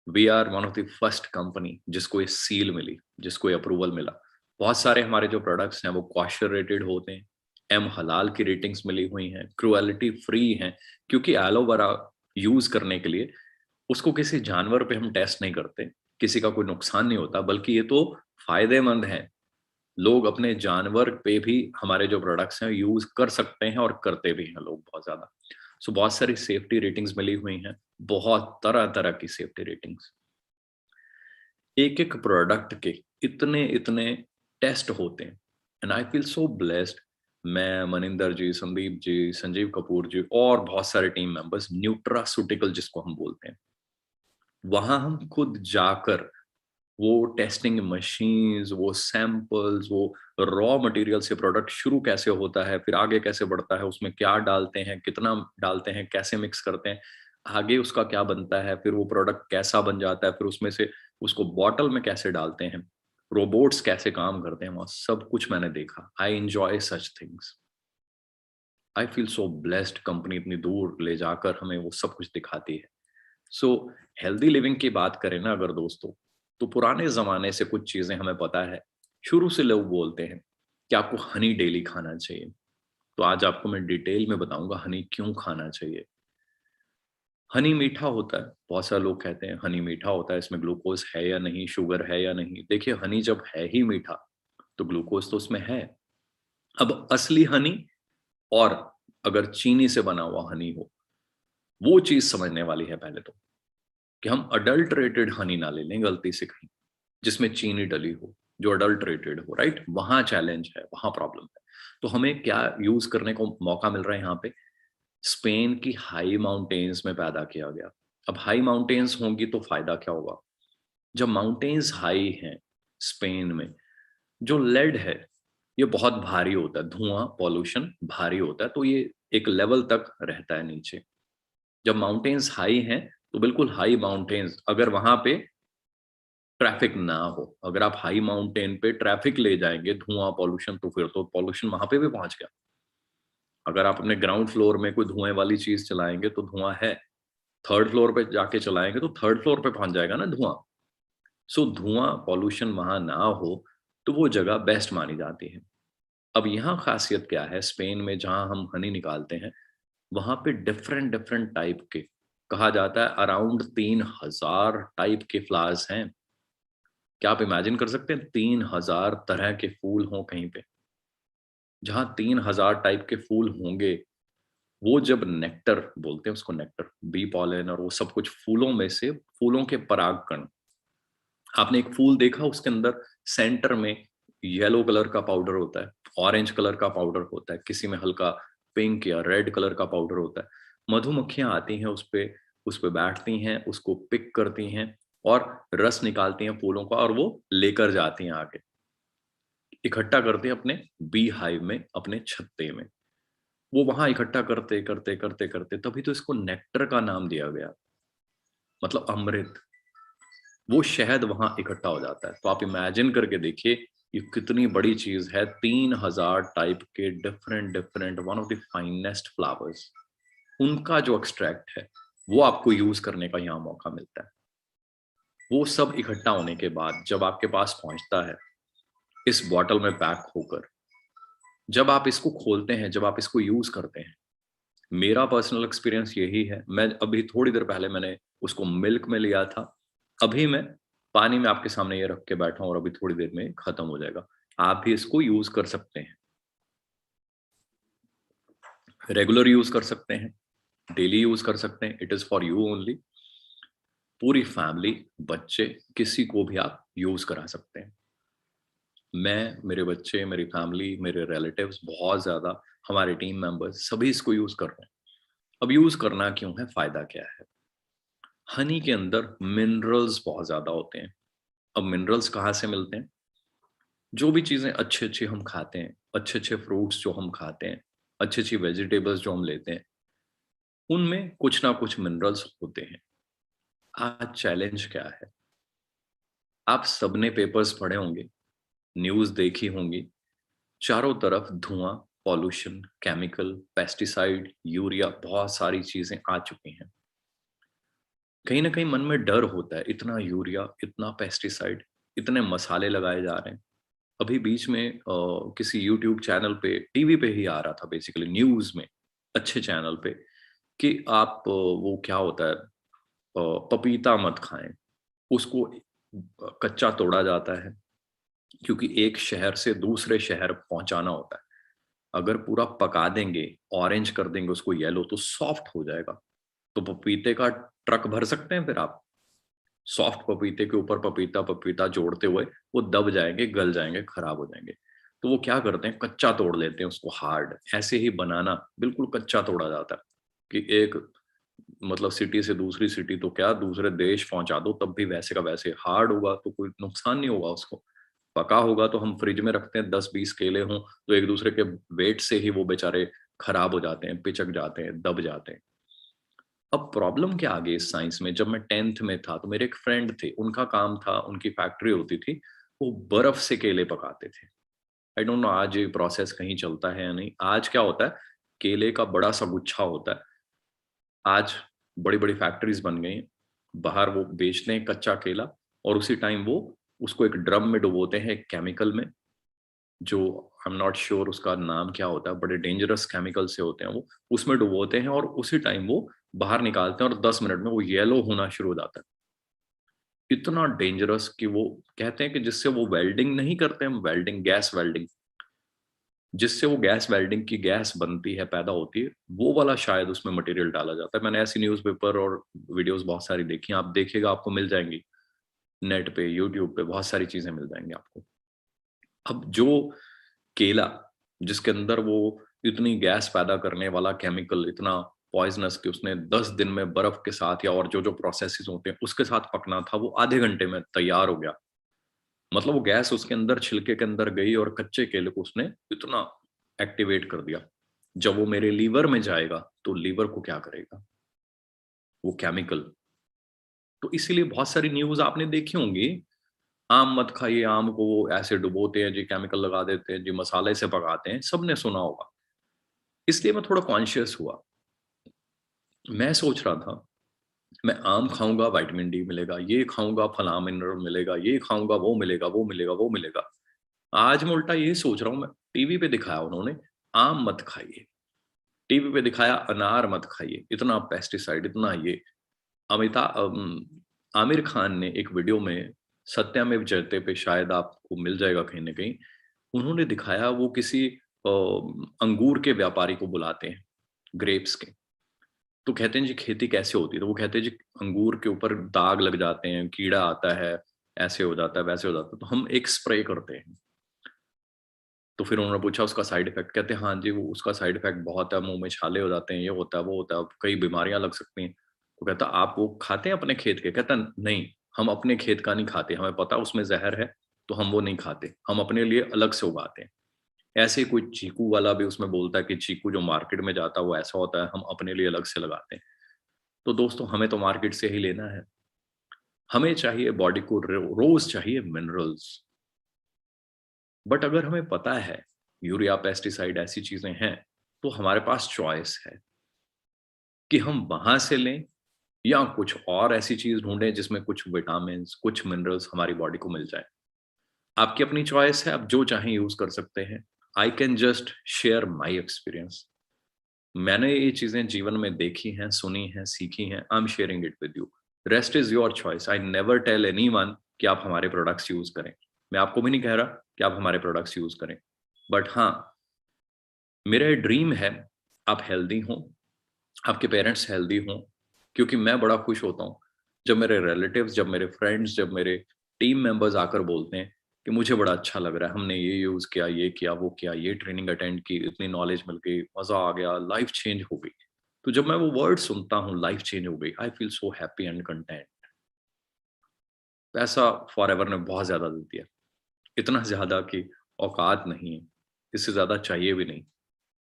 We are one of the first company जिसको ये सील मिली, जिसको ये अप्रूवल मिला। बहुत सारे हमारे जो प्रोडक्ट्स हैं वो कॉशर रेटेड होते हैं, एम हलाल की रेटिंग्स मिली हुई हैं, क्रुएलिटी फ्री हैं, क्योंकि एलोवेरा यूज करने के लिए उसको किसी जानवर पे हम टेस्ट नहीं करते, किसी का कोई नुकसान नहीं होता, बल्कि ये तो फायदेमंद है। लोग अपने जानवर पे भी हमारे जो प्रोडक्ट्स हैं यूज कर सकते हैं और करते भी हैं लोग बहुत ज्यादा। सो बहुत सारी सेफ्टी रेटिंग्स मिली हुई हैं, बहुत तरह तरह की सेफ्टी रेटिंग्स। एक एक प्रोडक्ट के इतने इतने टेस्ट होते हैं, and I feel so blessed. मैं, मनिंदर जी, संदीप जी, संजीव कपूर जी और बहुत सारे टीम मेंबर्स, न्यूट्रास्यूटिकल जिसको हम बोलते हैं, वहां हम खुद जाकर वो टेस्टिंग मशीन्स, वो सैंपल्स, वो रॉ मटेरियल से प्रोडक्ट शुरू कैसे होता है, फिर आगे कैसे बढ़ता है, उसमें क्या डालते हैं, कितना डालते हैं, कैसे मिक्स करते हैं, आगे उसका क्या बनता है, फिर वो प्रोडक्ट कैसा बन जाता है, फिर उसमें से उसको बॉटल में कैसे डालते हैं, रोबोट्स कैसे काम करते हैं, वहां सब कुछ मैंने देखा। I enjoy such things. I feel so blessed, company इतनी दूर ले जाकर हमें वो सब कुछ दिखाती है। सो हेल्दी लिविंग की बात करें ना अगर दोस्तों, तो पुराने जमाने से कुछ चीजें हमें पता है। शुरू से लोग बोलते हैं कि आपको हनी डेली खाना चाहिए। तो आज आपको मैं डिटेल में बताऊंगा हनी क्यों खाना चाहिए। हनी मीठा होता है, बहुत सारे लोग कहते हैं हनी मीठा होता है, इसमें ग्लूकोज है या नहीं, शुगर है या नहीं। देखिए, हनी जब है ही मीठा तो ग्लूकोज तो उसमें है। अब असली हनी और अगर चीनी से बना हुआ हनी हो, वो चीज समझने वाली है पहले तो, कि हम अडल्टरेटेड हनी ना ले लें गलती से कहीं, जिसमें चीनी डली हो, जो अडल्टरेटेड हो, राइट? वहां चैलेंज है, वहां प्रॉब्लम है। तो हमें क्या यूज करने को मौका मिल रहा है यहाँ पे? स्पेन की हाई माउंटेन्स में पैदा किया गया। अब हाई माउंटेन्स होंगी तो फायदा क्या होगा? जब माउंटेन्स हाई हैं स्पेन में, जो लेड है ये बहुत भारी होता है, धुआं पॉल्यूशन भारी होता है, तो ये एक लेवल तक रहता है नीचे। जब माउंटेन्स हाई हैं तो बिल्कुल हाई माउंटेन्स, अगर वहां पे ट्रैफिक ना हो, अगर आप हाई माउंटेन पे ट्रैफिक ले जाएंगे, धुआं पॉल्यूशन, तो फिर तो पॉल्यूशन वहां पे भी पहुंच गया। अगर आप अपने ग्राउंड फ्लोर में कोई धुएं वाली चीज चलाएंगे तो धुआं है, थर्ड फ्लोर पे जाके चलाएंगे तो थर्ड फ्लोर पे पहुंच जाएगा ना धुआं। सो धुआं पॉल्यूशन वहां ना हो तो वो जगह बेस्ट मानी जाती है। अब यहाँ खासियत क्या है, स्पेन में जहां हम हनी निकालते हैं, वहां पे डिफरेंट डिफरेंट टाइप के, कहा जाता है अराउंड 3000 टाइप के फ्लावर्स हैं। क्या आप इमेजिन कर सकते हैं 3000 तरह के फूल हों कहीं पे? जहां 3000 टाइप के फूल होंगे, वो जब नेक्टर बोलते हैं उसको, नेक्टर, बी पॉलन और वो सब कुछ फूलों में से, फूलों के परागकण, आपने एक फूल देखा उसके अंदर सेंटर में येलो कलर का पाउडर होता है, ऑरेंज कलर का पाउडर होता है, किसी में हल्का पिंक या रेड कलर का पाउडर होता है। मधुमक्खियां आती हैं उस पे बैठती हैं, उसको पिक करती हैं और रस निकालती हैं फूलों का, और वो लेकर जाती हैं आगे, इकट्ठा करते हैं अपने बी हाइव में, अपने छत्ते में। वो वहां इकट्ठा करते करते करते करते, तभी तो इसको नेक्टर का नाम दिया गया, मतलब अमृत। वो शहद वहां इकट्ठा हो जाता है। तो आप इमेजिन करके देखिए ये कितनी बड़ी चीज है। 3000 टाइप के different different one of the finest flowers, उनका जो एक्सट्रैक्ट है वो आपको यूज करने का यहाँ मौका मिलता है। वो सब इकट्ठा होने के बाद जब आपके पास पहुंचता है इस बॉटल में पैक होकर, जब आप इसको खोलते हैं, जब आप इसको यूज करते हैं, मेरा पर्सनल एक्सपीरियंस यही है। मैं अभी थोड़ी देर पहले मैंने उसको मिल्क में लिया था, अभी मैं पानी में आपके सामने ये रख के बैठा हूं और अभी थोड़ी देर में खत्म हो जाएगा। आप भी इसको यूज कर सकते हैं, रेगुलर यूज कर सकते हैं, डेली यूज कर सकते हैं। It is for you only. पूरी फैमिली, बच्चे, किसी को भी आप यूज करा सकते हैं। मैं, मेरे बच्चे, मेरी फैमिली, मेरे रिलेटिव्स, बहुत ज्यादा हमारे टीम मेंबर्स सभी इसको यूज कर रहे हैं। अब यूज करना क्यों है, फायदा क्या है? हनी के अंदर मिनरल्स बहुत ज्यादा होते हैं। अब मिनरल्स कहाँ से मिलते हैं? जो भी चीजें अच्छे अच्छे हम खाते हैं, अच्छे अच्छे फ्रूट्स जो हम खाते हैं, अच्छी अच्छी वेजिटेबल्स जो हम लेते हैं, उनमें कुछ ना कुछ मिनरल्स होते हैं। आज चैलेंज क्या है? आप सबने पेपर्स पढ़े होंगे, न्यूज देखी होंगी, चारों तरफ धुआं, पॉल्यूशन, केमिकल, पेस्टिसाइड, यूरिया, बहुत सारी चीजें आ चुकी हैं। कहीं ना कहीं मन में डर होता है, इतना यूरिया, इतना पेस्टिसाइड, इतने मसाले लगाए जा रहे हैं। अभी बीच में किसी यूट्यूब चैनल पे, टीवी पे ही आ रहा था, बेसिकली न्यूज में, अच्छे चैनल पे, कि आप वो क्या होता है, पपीता मत खाएं। उसको कच्चा तोड़ा जाता है क्योंकि एक शहर से दूसरे शहर पहुंचाना होता है। अगर पूरा पका देंगे, ऑरेंज कर देंगे उसको, येलो, तो सॉफ्ट हो जाएगा। तो पपीते का ट्रक भर सकते हैं फिर आप। सॉफ्ट पपीते के ऊपर पपीता पपीता जोड़ते हुए वो दब जाएंगे, गल जाएंगे, खराब हो जाएंगे। तो वो क्या करते हैं, कच्चा तोड़ लेते हैं उसको, हार्ड। ऐसे ही बनाना बिल्कुल कच्चा तोड़ा जाता है कि एक, मतलब सिटी से दूसरी सिटी तो क्या, दूसरे देश पहुंचा दो, तब भी वैसे का वैसे हार्ड होगा, तो कोई नुकसान नहीं होगा उसको। पका होगा तो हम फ्रिज में रखते हैं, 10-20 केले हों तो एक दूसरे के वेट से ही वो बेचारे खराब हो जाते हैं, पिचक जाते हैं, दब जाते हैं। अब प्रॉब्लम क्या आ गई इस साइंस में? जब मैं 10th में था तो मेरे एक फ्रेंड थे, उनका काम था, उनकी फैक्ट्री होती थी, वो बर्फ से केले पकाते थे। आई डोंट नो आज ये प्रोसेस कहीं चलता है या नहीं। आज क्या होता है, केले का बड़ा सा गुच्छा होता है। आज बड़ी बड़ी फैक्ट्रीज बन गई हैं, बाहर वो बेचते हैं कच्चा केला, और उसी टाइम वो उसको एक ड्रम में डुबोते हैं, एक केमिकल में, जो आई एम नॉट श्योर उसका नाम क्या होता है, बड़े डेंजरस केमिकल से होते हैं वो, उसमें डुबोते हैं और उसी टाइम वो बाहर निकालते हैं, और 10 मिनट में वो येलो होना शुरू हो जाता है। इतना डेंजरस कि वो कहते हैं कि जिससे वो वेल्डिंग नहीं करते हम, वेल्डिंग, गैस वेल्डिंग, जिससे वो गैस वेल्डिंग की गैस बनती है, पैदा होती है, वो वाला शायद उसमें मटेरियल डाला जाता है। मैंने ऐसी न्यूज़पेपर और वीडियोस बहुत सारी देखी हैं, आप देखिएगा आपको मिल जाएंगी, नेट पे, यूट्यूब पे बहुत सारी चीजें मिल जाएंगी आपको। अब जो केला, जिसके अंदर वो इतनी गैस पैदा करने वाला केमिकल, इतना पॉइजनस कि उसने 10 दिन में बर्फ के साथ या और जो जो प्रोसेसेस होते हैं उसके साथ पकना था, वो आधे घंटे में तैयार हो गया। मतलब वो गैस उसके अंदर, छिलके के अंदर गई और कच्चे केले को उसने इतना एक्टिवेट कर दिया। जब वो मेरे लीवर में जाएगा तो लीवर को क्या करेगा वो केमिकल? तो इसीलिए बहुत सारी न्यूज आपने देखी होंगी, आम मत खाइए, आम को वो ऐसे डुबोते हैं जी, केमिकल लगा देते हैं जी, मसाले से पकाते हैं, सबने सुना होगा। इसलिए मैं थोड़ा कॉन्शियस हुआ। मैं सोच रहा था मैं आम खाऊंगा विटामिन डी मिलेगा, ये खाऊंगा फला मिनरल मिलेगा, ये खाऊंगा वो मिलेगा, वो मिलेगा, वो मिलेगा। आज मैं उल्टा ये सोच रहा हूँ, मैं टीवी पे दिखाया उन्होंने आम मत खाइए, टीवी पे दिखाया अनार मत खाइए, इतना पेस्टिसाइड, इतना ये। आमिर खान ने एक वीडियो में सत्यमेव जयते पे शायद आपको मिल जाएगा कहीं ना कहीं। उन्होंने दिखाया, वो किसी अंगूर के व्यापारी को बुलाते हैं, ग्रेप्स के। तो कहते हैं जी खेती कैसे होती है, तो वो कहते हैं जी अंगूर के ऊपर दाग लग जाते हैं, कीड़ा आता है, ऐसे हो जाता है, वैसे हो जाता है, तो हम एक स्प्रे करते हैं। तो फिर उन्होंने पूछा उसका साइड इफेक्ट, कहते हैं हाँ जी वो उसका साइड इफेक्ट बहुत है, मुंह में छाले हो जाते हैं, ये होता है वो होता है, कई बीमारियां लग सकती हैं। तो कहता आप वो खाते हैं अपने खेत के? कहता नहीं, हम अपने खेत का नहीं खाते, हमें पता उसमें जहर है, तो हम वो नहीं खाते, हम अपने लिए अलग से उगाते हैं। ऐसे ही कोई चीकू वाला भी उसमें बोलता है कि चीकू जो मार्केट में जाता है वो ऐसा होता है, हम अपने लिए अलग से लगाते हैं। तो दोस्तों हमें तो मार्केट से ही लेना है, हमें चाहिए बॉडी को रोज चाहिए मिनरल्स। बट अगर हमें पता है यूरिया पेस्टिसाइड ऐसी चीजें हैं, तो हमारे पास चॉइस है कि हम वहां से लें या कुछ और ऐसी चीज ढूंढें जिसमें कुछ विटामिन, कुछ मिनरल्स हमारी बॉडी को मिल जाए। आपकी अपनी चॉइस है, आप जो चाहें यूज कर सकते हैं। I can just share my experience. मैंने ये चीजें जीवन में देखी हैं, सुनी हैं, सीखी हैं। I am sharing it with you. Rest is your choice. I never tell anyone कि आप हमारे प्रोडक्ट्स यूज करें। मैं आपको भी नहीं कह रहा कि आप हमारे प्रोडक्ट्स यूज करें। बट हाँ, मेरा ड्रीम है आप हेल्दी हों, आपके पेरेंट्स हेल्दी हों, क्योंकि मैं बड़ा खुश होता हूँ जब मेरे रिलेटिव्स, जब मेरे फ्रेंड्स, जब मेरे टीम मेंबर्स आकर बोलते हैं कि मुझे बड़ा अच्छा लग रहा है, हमने ये यूज किया, ये किया, वो किया, ये ट्रेनिंग अटेंड की, इतनी नॉलेज मिल गई, मजा आ गया, लाइफ चेंज हो गई। तो जब मैं वो वर्ड सुनता हूँ, लाइफ चेंज हो गई, आई feel so happy and content. पैसा फॉर एवर ने बहुत ज्यादा दे दिया, इतना ज्यादा कि औकात नहीं है, इससे ज्यादा चाहिए भी नहीं।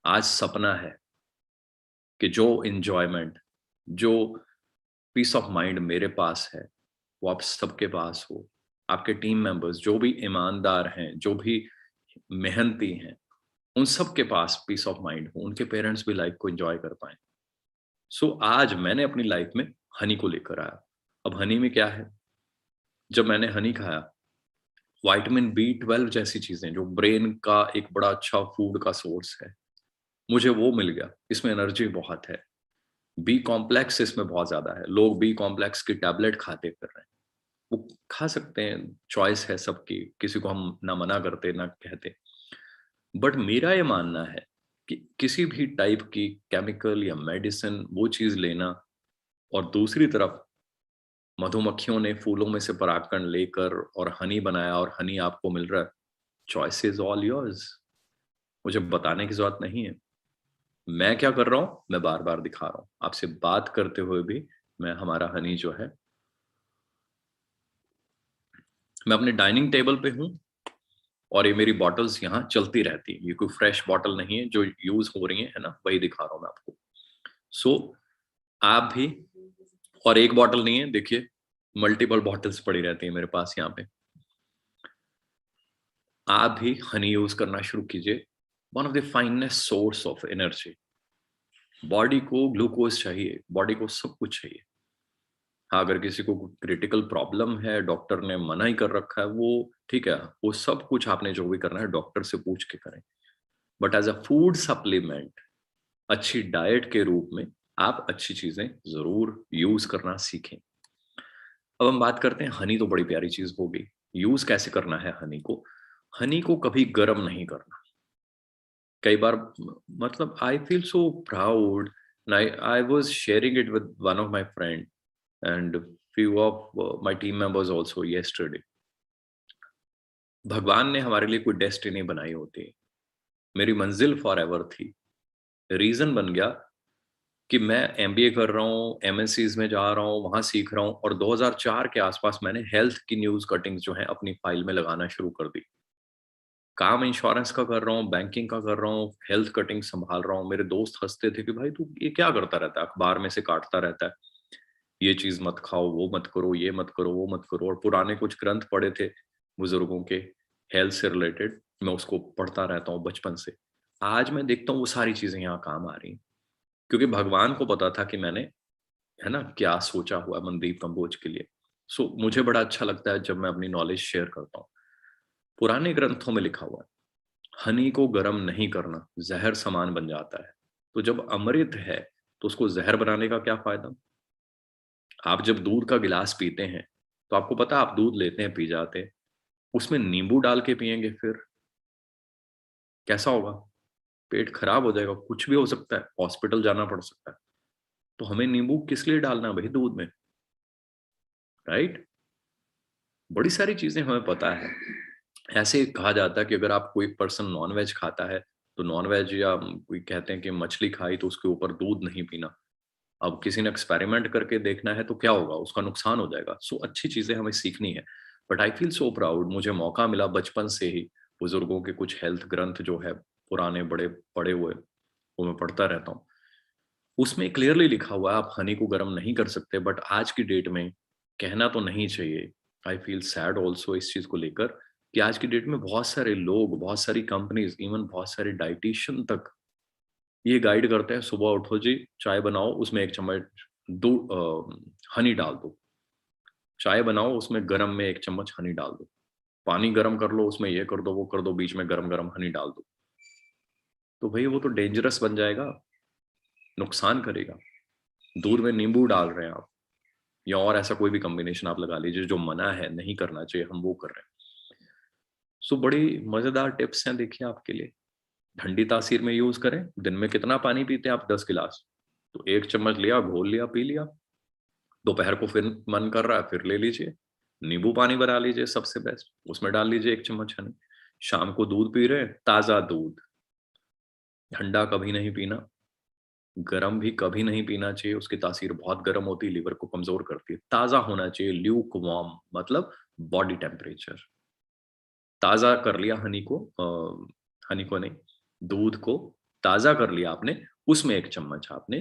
आज सपना है कि जो इंजॉयमेंट, जो पीस ऑफ माइंड मेरे पास है, वो आप सबके पास हो। आपके टीम मेंबर्स जो भी ईमानदार हैं, जो भी मेहनती हैं, उन सब के पास पीस ऑफ माइंड हो, उनके पेरेंट्स भी लाइफ को एंजॉय कर पाए। सो आज मैंने अपनी लाइफ में हनी को लेकर आया। अब हनी में क्या है, जब मैंने हनी खाया, विटामिन B12 जैसी चीजें जो ब्रेन का एक बड़ा अच्छा फूड का सोर्स है, मुझे वो मिल गया। इसमें एनर्जी बहुत है, बी कॉम्प्लेक्स इसमें बहुत ज्यादा है। लोग बी कॉम्प्लेक्स की टैबलेट खाते फिर रहे हैं, वो खा सकते हैं, चॉइस है सबकी, किसी को हम ना मना करते ना कहते। बट मेरा ये मानना है कि किसी भी टाइप की केमिकल या मेडिसिन वो चीज लेना, और दूसरी तरफ मधुमक्खियों ने फूलों में से परागकण लेकर और हनी बनाया और हनी आपको मिल रहा है, चॉइस इज ऑल योर्स। मुझे बताने की जरूरत नहीं है। मैं क्या कर रहा हूं, मैं बार बार दिखा रहा हूं आपसे बात करते हुए भी। मैं हमारा हनी जो है, मैं अपने डाइनिंग टेबल पे हूं और ये मेरी बॉटल्स यहाँ चलती रहती है। ये कोई फ्रेश बॉटल नहीं है जो यूज हो रही है ना, वही दिखा रहा हूं मैं आपको। सो आप भी, और एक बॉटल नहीं है, देखिए मल्टीपल बॉटल्स पड़ी रहती है मेरे पास यहाँ पे। आप भी हनी यूज करना शुरू कीजिए। One of the finest source of energy. Body को ग्लूकोज चाहिए, बॉडी को सब कुछ चाहिए। हाँ, अगर किसी को क्रिटिकल प्रॉब्लम है, डॉक्टर ने मना ही कर रखा है, वो ठीक है, वो सब कुछ आपने जो भी करना है डॉक्टर से पूछ के करें। But as a food supplement, अच्छी डाइट के रूप में आप अच्छी चीजें जरूर यूज करना सीखें। अब हम बात करते हैं, हनी तो बड़ी प्यारी चीज होगी, यूज कैसे करना है हनी को। हनी को कभी गर्म नहीं करना। कई बार मतलब आई feel so proud, I was sharing it with one of my friend and few of my team members also yesterday. भगवान ने हमारे लिए कोई डेस्टिनी बनाई होती है, मेरी मंजिल फॉर एवर थी। रीजन बन गया कि मैं एमबीए कर रहा हूँ, एमएनसीज में जा रहा हूँ, वहां सीख रहा हूँ, और 2004 के आसपास मैंने हेल्थ की न्यूज कटिंग्स जो है अपनी फाइल में लगाना शुरू कर दी। काम इंश्योरेंस का कर रहा हूँ, बैंकिंग का कर रहा हूँ, हेल्थ कटिंग संभाल रहा हूँ। मेरे दोस्त हंसते थे कि भाई तू ये क्या करता रहता है, अखबार में से काटता रहता है, ये चीज मत खाओ, वो मत करो, ये मत करो, वो मत करो। और पुराने कुछ ग्रंथ पढ़े थे बुजुर्गों के हेल्थ से रिलेटेड, मैं उसको पढ़ता रहता हूँ बचपन से। आज मैं देखता हूँ वो सारी चीजें यहाँ काम आ रही हैं, क्योंकि भगवान को पता था कि मैंने, है ना, क्या सोचा हुआ मनदीप कंबोज के लिए। सो मुझे बड़ा अच्छा लगता है जब मैं अपनी नॉलेज शेयर करता हूँ। पुराने ग्रंथों में लिखा हुआ है, हनी को गर्म नहीं करना, जहर समान बन जाता है। तो जब अमृत है तो उसको जहर बनाने का क्या फायदा। आप जब दूध का गिलास पीते हैं तो आपको पता आप दूध लेते हैं, पी जाते हैं, उसमें नींबू डाल के पियेंगे, फिर कैसा होगा? पेट खराब हो जाएगा, कुछ भी हो सकता है, हॉस्पिटल जाना पड़ सकता है। तो हमें नींबू किस लिए डालना है भाई दूध में, राइट? बड़ी सारी चीजें हमें पता है। ऐसे कहा जाता है कि अगर आप कोई पर्सन नॉनवेज खाता है तो नॉनवेज, या कोई कहते हैं कि मछली खाई तो उसके ऊपर दूध नहीं पीना। अब किसी ने एक्सपेरिमेंट करके देखना है तो क्या होगा, उसका नुकसान हो जाएगा। सो अच्छी चीजें हमें सीखनी है। But I feel so proud, मुझे मौका मिला बचपन से ही बुजुर्गों के कुछ हेल्थ ग्रंथ जो है पुराने बड़े पड़े हुए, वो मैं पढ़ता रहता हूँ। उसमें क्लियरली लिखा हुआ है आप हनी को गर्म नहीं कर सकते, बट आज की डेट में कहना तो नहीं चाहिए। आई फील सैड ऑल्सो इस चीज को लेकर कि आज की डेट में बहुत सारे लोग, बहुत सारी कंपनीज, इवन बहुत सारे डाइटिशियन तक ये गाइड करते हैं, सुबह उठो जी, चाय बनाओ, उसमें 1 चम्मच हनी डाल दो। चाय बनाओ, उसमें गरम में 1 चम्मच हनी डाल दो। पानी गरम कर लो, उसमें ये कर दो, वो कर दो, बीच में गरम गरम हनी डाल दो। तो भाई वो तो डेंजरस बन जाएगा, नुकसान करेगा। दूध में नींबू डाल रहे हैं आप, या और ऐसा कोई भी कॉम्बिनेशन आप लगा लीजिए जो मना है, नहीं करना चाहिए, हम वो कर रहे हैं। सो बड़ी मजेदार टिप्स हैं देखिए आपके लिए। ठंडी तासीर में यूज करें। दिन में कितना पानी पीते हैं आप? 10 गिलास। तो 1 चम्मच लिया, घोल लिया, पी लिया। दोपहर को फिर मन कर रहा है, फिर ले लीजिए, नींबू पानी बना लीजिए, सबसे बेस्ट, उसमें डाल लीजिए 1 चम्मच हनी। शाम को दूध पी रहे हैं, ताजा दूध, ठंडा कभी नहीं पीना, गर्म भी कभी नहीं पीना चाहिए, उसकी तासीर बहुत गर्म होती है, लीवर को कमजोर करती है। ताजा होना चाहिए, ल्यूक वार्म, मतलब बॉडी टेम्परेचर। ताजा कर लिया हनी को, हनी को नहीं, दूध को ताजा कर लिया आपने, उसमें 1 चम्मच आपने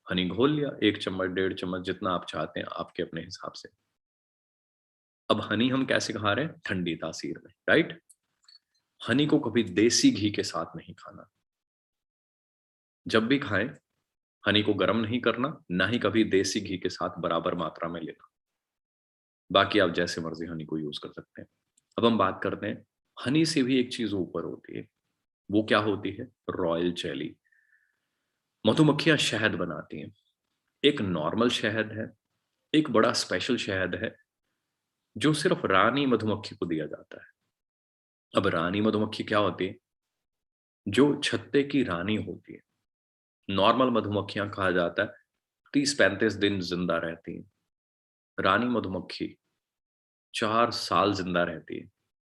हनी घोल लिया, 1 चम्मच, 1.5 चम्मच, जितना आप चाहते हैं आपके अपने हिसाब से। अब हनी हम कैसे खा रहे हैं? ठंडी तासीर में, राइट? हनी को कभी देसी घी के साथ नहीं खाना। जब भी खाएं, हनी को गर्म नहीं करना, ना ही कभी देसी घी के साथ बराबर मात्रा में लेना। बाकी आप जैसे मर्जी हनी को यूज कर सकते हैं। अब हम बात करते हैं, हनी से भी एक चीज ऊपर होती है। वो क्या होती है? Royal jelly. मधुमक्खियां शहद बनाती हैं। एक नॉर्मल शहद है, एक बड़ा स्पेशल शहद है जो सिर्फ रानी मधुमक्खी को दिया जाता है। अब रानी मधुमक्खी क्या होती है? जो छत्ते की रानी होती है। नॉर्मल मधुमक्खियां कहा जाता है 30-35 दिन जिंदा रहती हैं। रानी मधुमक्खी 4 साल जिंदा रहती है।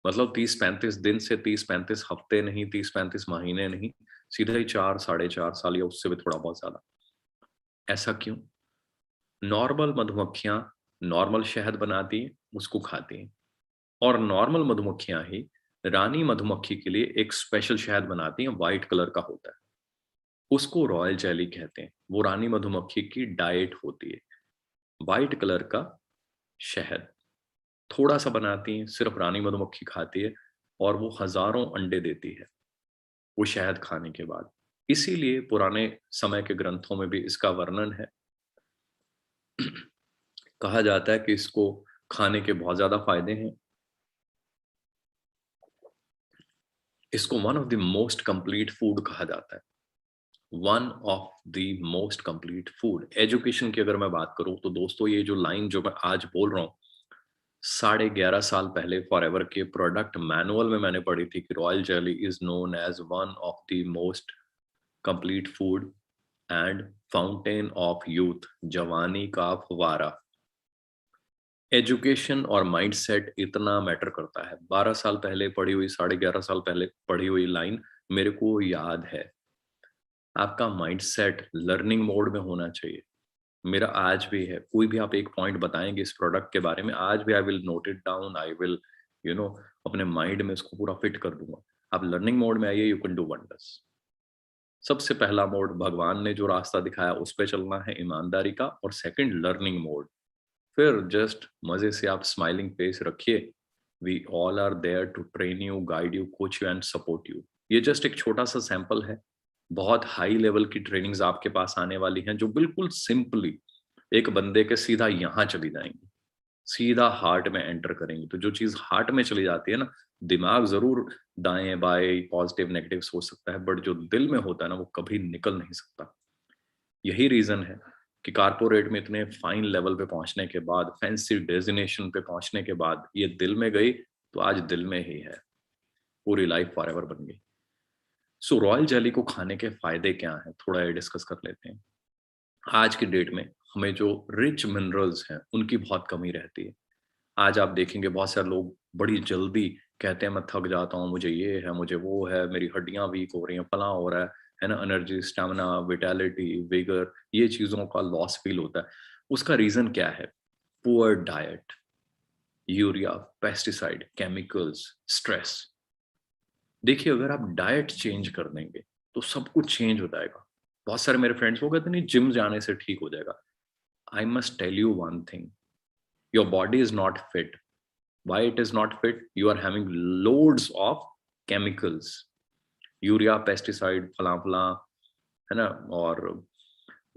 मतलब 30-35 दिन से 30-35 हफ्ते नहीं, 30-35 महीने नहीं, सीधा ही 4, 4.5 साल, या उससे भी थोड़ा बहुत ज्यादा। ऐसा क्यों? नॉर्मल मधुमक्खियां नॉर्मल शहद बनाती हैं, उसको खाती हैं, और नॉर्मल मधुमक्खियां ही रानी मधुमक्खी के लिए एक स्पेशल शहद बनाती हैं, व्हाइट कलर का होता है, उसको रॉयल जेली कहते हैं। वो रानी मधुमक्खी की डाइट होती है, व्हाइट कलर का शहद। थोड़ा सा बनाती हैं, सिर्फ रानी मधुमक्खी खाती है, और वो हजारों अंडे देती है वो शहद खाने के बाद। इसीलिए पुराने समय के ग्रंथों में भी इसका वर्णन है। कहा जाता है कि इसको खाने के बहुत ज्यादा फायदे हैं। इसको one of the most complete food कहा जाता है। One of the most complete food. Education की अगर मैं बात करूं तो दोस्तों, ये जो लाइन जो मैं आज बोल रहा हूं, 11.5 साल पहले फॉरएवर के प्रोडक्ट मैनुअल में मैंने पढ़ी थी कि royal jelly is known as one of the most complete food and fountain of youth, जवानी का फवारा। एजुकेशन और माइंडसेट इतना मैटर करता है। 12 साल पहले पढ़ी हुई, 11.5 साल पहले पढ़ी हुई लाइन मेरे को याद है। आपका माइंडसेट लर्निंग मोड में होना चाहिए। मेरा आज भी है। कोई भी आप एक पॉइंट बताएंगे इस प्रोडक्ट के बारे में, आज भी I will note it down, I will अपने माइंड में इसको पूरा फिट कर दूंगा। आप लर्निंग मोड में आइए, यू कैन डू वंडर्स। सबसे पहला मोड, भगवान ने जो रास्ता दिखाया उस पर चलना है, ईमानदारी का। और सेकंड, लर्निंग मोड। फिर जस्ट मजे से आप स्माइलिंग फेस रखिए। We all are there to train you, guide you, coach you and support you. ये जस्ट एक छोटा सा सैंपल है। बहुत हाई लेवल की ट्रेनिंग्स आपके पास आने वाली हैं, जो बिल्कुल सिंपली एक बंदे के सीधा यहाँ चली जाएंगी, सीधा हार्ट में एंटर करेंगी। तो जो चीज हार्ट में चली जाती है ना, दिमाग जरूर दाएं बाएं पॉजिटिव नेगेटिव सोच सकता है, बट जो दिल में होता है ना, वो कभी निकल नहीं सकता। यही रीजन है कि कारपोरेट में इतने फाइन लेवल पे पहुंचने के बाद, फैंसी डेजिग्नेशन पे पहुंचने के बाद ये दिल में गई तो आज दिल में ही है, पूरी लाइफ फॉरएवर बन गई। सो रॉयल जेली को खाने के फायदे क्या हैं, थोड़ा ये डिस्कस कर लेते हैं। आज की डेट में हमें जो रिच मिनरल्स हैं उनकी बहुत कमी रहती है। आज आप देखेंगे बहुत सारे लोग बड़ी जल्दी कहते हैं मैं थक जाता हूँ, मुझे ये है, मुझे वो है, मेरी हड्डियां वीक हो रही हैं, फला हो रहा है ना, एनर्जी, स्टेमिना, विटालिटी, विगर, ये चीजों का लॉस फील होता है। उसका रीजन क्या है? Poor diet, urea, pesticide, chemicals, stress. देखिए अगर आप डाइट चेंज कर देंगे तो सब कुछ चेंज हो जाएगा। बहुत सारे मेरे फ्रेंड्स वो कहते नहीं जिम जाने से ठीक हो जाएगा। I must tell you one thing, your body is not fit. Why it is not fit? You are having loads of chemicals, urea, pesticide, फला फला, है ना, और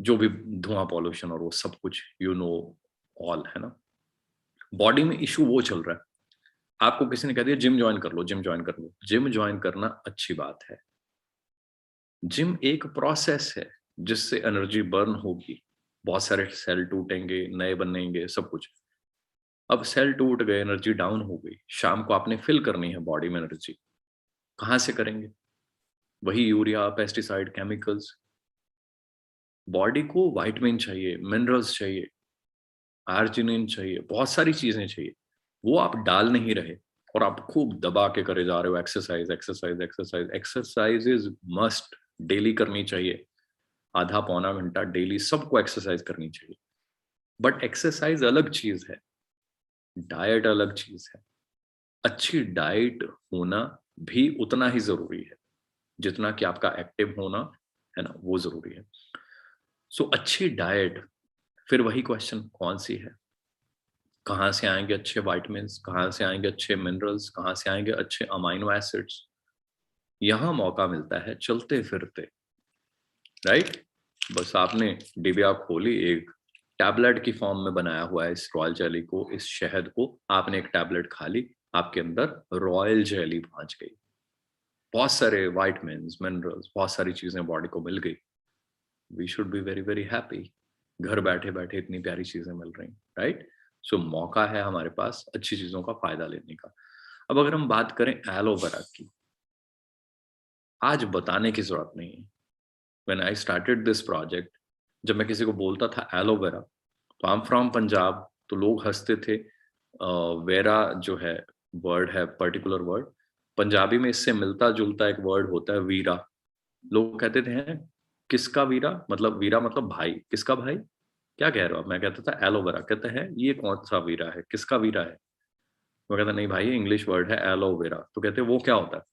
जो भी धुआं, पॉल्यूशन और वो सब कुछ, यू नो ऑल, है ना। बॉडी में इशू वो चल रहा है। आपको किसी ने कह दिया जिम ज्वाइन कर लो, जिम ज्वाइन कर लो। जिम ज्वाइन करना अच्छी बात है। जिम एक प्रोसेस है जिससे एनर्जी बर्न होगी, बहुत सारे सेल टूटेंगे, नए बनेंगे, सब कुछ। अब सेल टूट गए, एनर्जी डाउन हो गई, शाम को आपने फिल करनी है बॉडी में एनर्जी, कहां से करेंगे? वही यूरिया, पेस्टिसाइड, केमिकल्स। बॉडी को विटामिन चाहिए, मिनरल्स चाहिए, आर्जिनिन चाहिए, बहुत सारी चीजें चाहिए, वो आप डाल नहीं रहे और आप खूब दबा के करे जा रहे हो। Exercise exercise exercise, exercise is must, daily करनी चाहिए, आधा पौना घंटा डेली सबको एक्सरसाइज करनी चाहिए। बट एक्सरसाइज अलग चीज है, डाइट अलग चीज है। अच्छी डाइट होना भी उतना ही जरूरी है जितना कि आपका एक्टिव होना, है ना, वो जरूरी है। सो अच्छी डाइट, फिर वही क्वेश्चन कौन सी है? कहाँ से आएंगे अच्छे विटामिन्स, कहाँ से आएंगे अच्छे मिनरल्स, कहाँ से आएंगे अच्छे अमाइनो एसिड्स? यहां मौका मिलता है चलते फिरते, राइट। बस आपने डिबिया खोली, एक टैबलेट की फॉर्म में बनाया हुआ है इस रॉयल जेली को, इस शहद को, आपने एक टैबलेट खा ली, आपके अंदर रॉयल जेली पहुंच गई, बहुत सारे विटामिन्स, मिनरल्स, बहुत सारी चीजें बॉडी को मिल गई। We should be very very happy. घर बैठे बैठे इतनी प्यारी चीजें मिल रही, राइट। सो मौका है हमारे पास अच्छी चीजों का फायदा लेने का। अब अगर हम बात करें एलोवेरा की, आज बताने की जरूरत नहीं है। When I started this project, जब मैं किसी को बोलता था एलोवेरा, तो आई एम फ्रॉम पंजाब, तो लोग हंसते थे। वेरा जो है वर्ड है, पर्टिकुलर वर्ड, पंजाबी में इससे मिलता जुलता एक वर्ड होता है वीरा। लोग कहते थे हैं किसका वीरा, मतलब वीरा मतलब भाई, किसका भाई, क्या कह रहे हो? मैं कहता था एलोवेरा। कहते हैं ये कौन सा वीरा है, किसका वीरा है? मैं कहता नहीं भाई, इंग्लिश वर्ड है एलोवेरा। तो कहते वो क्या होता है?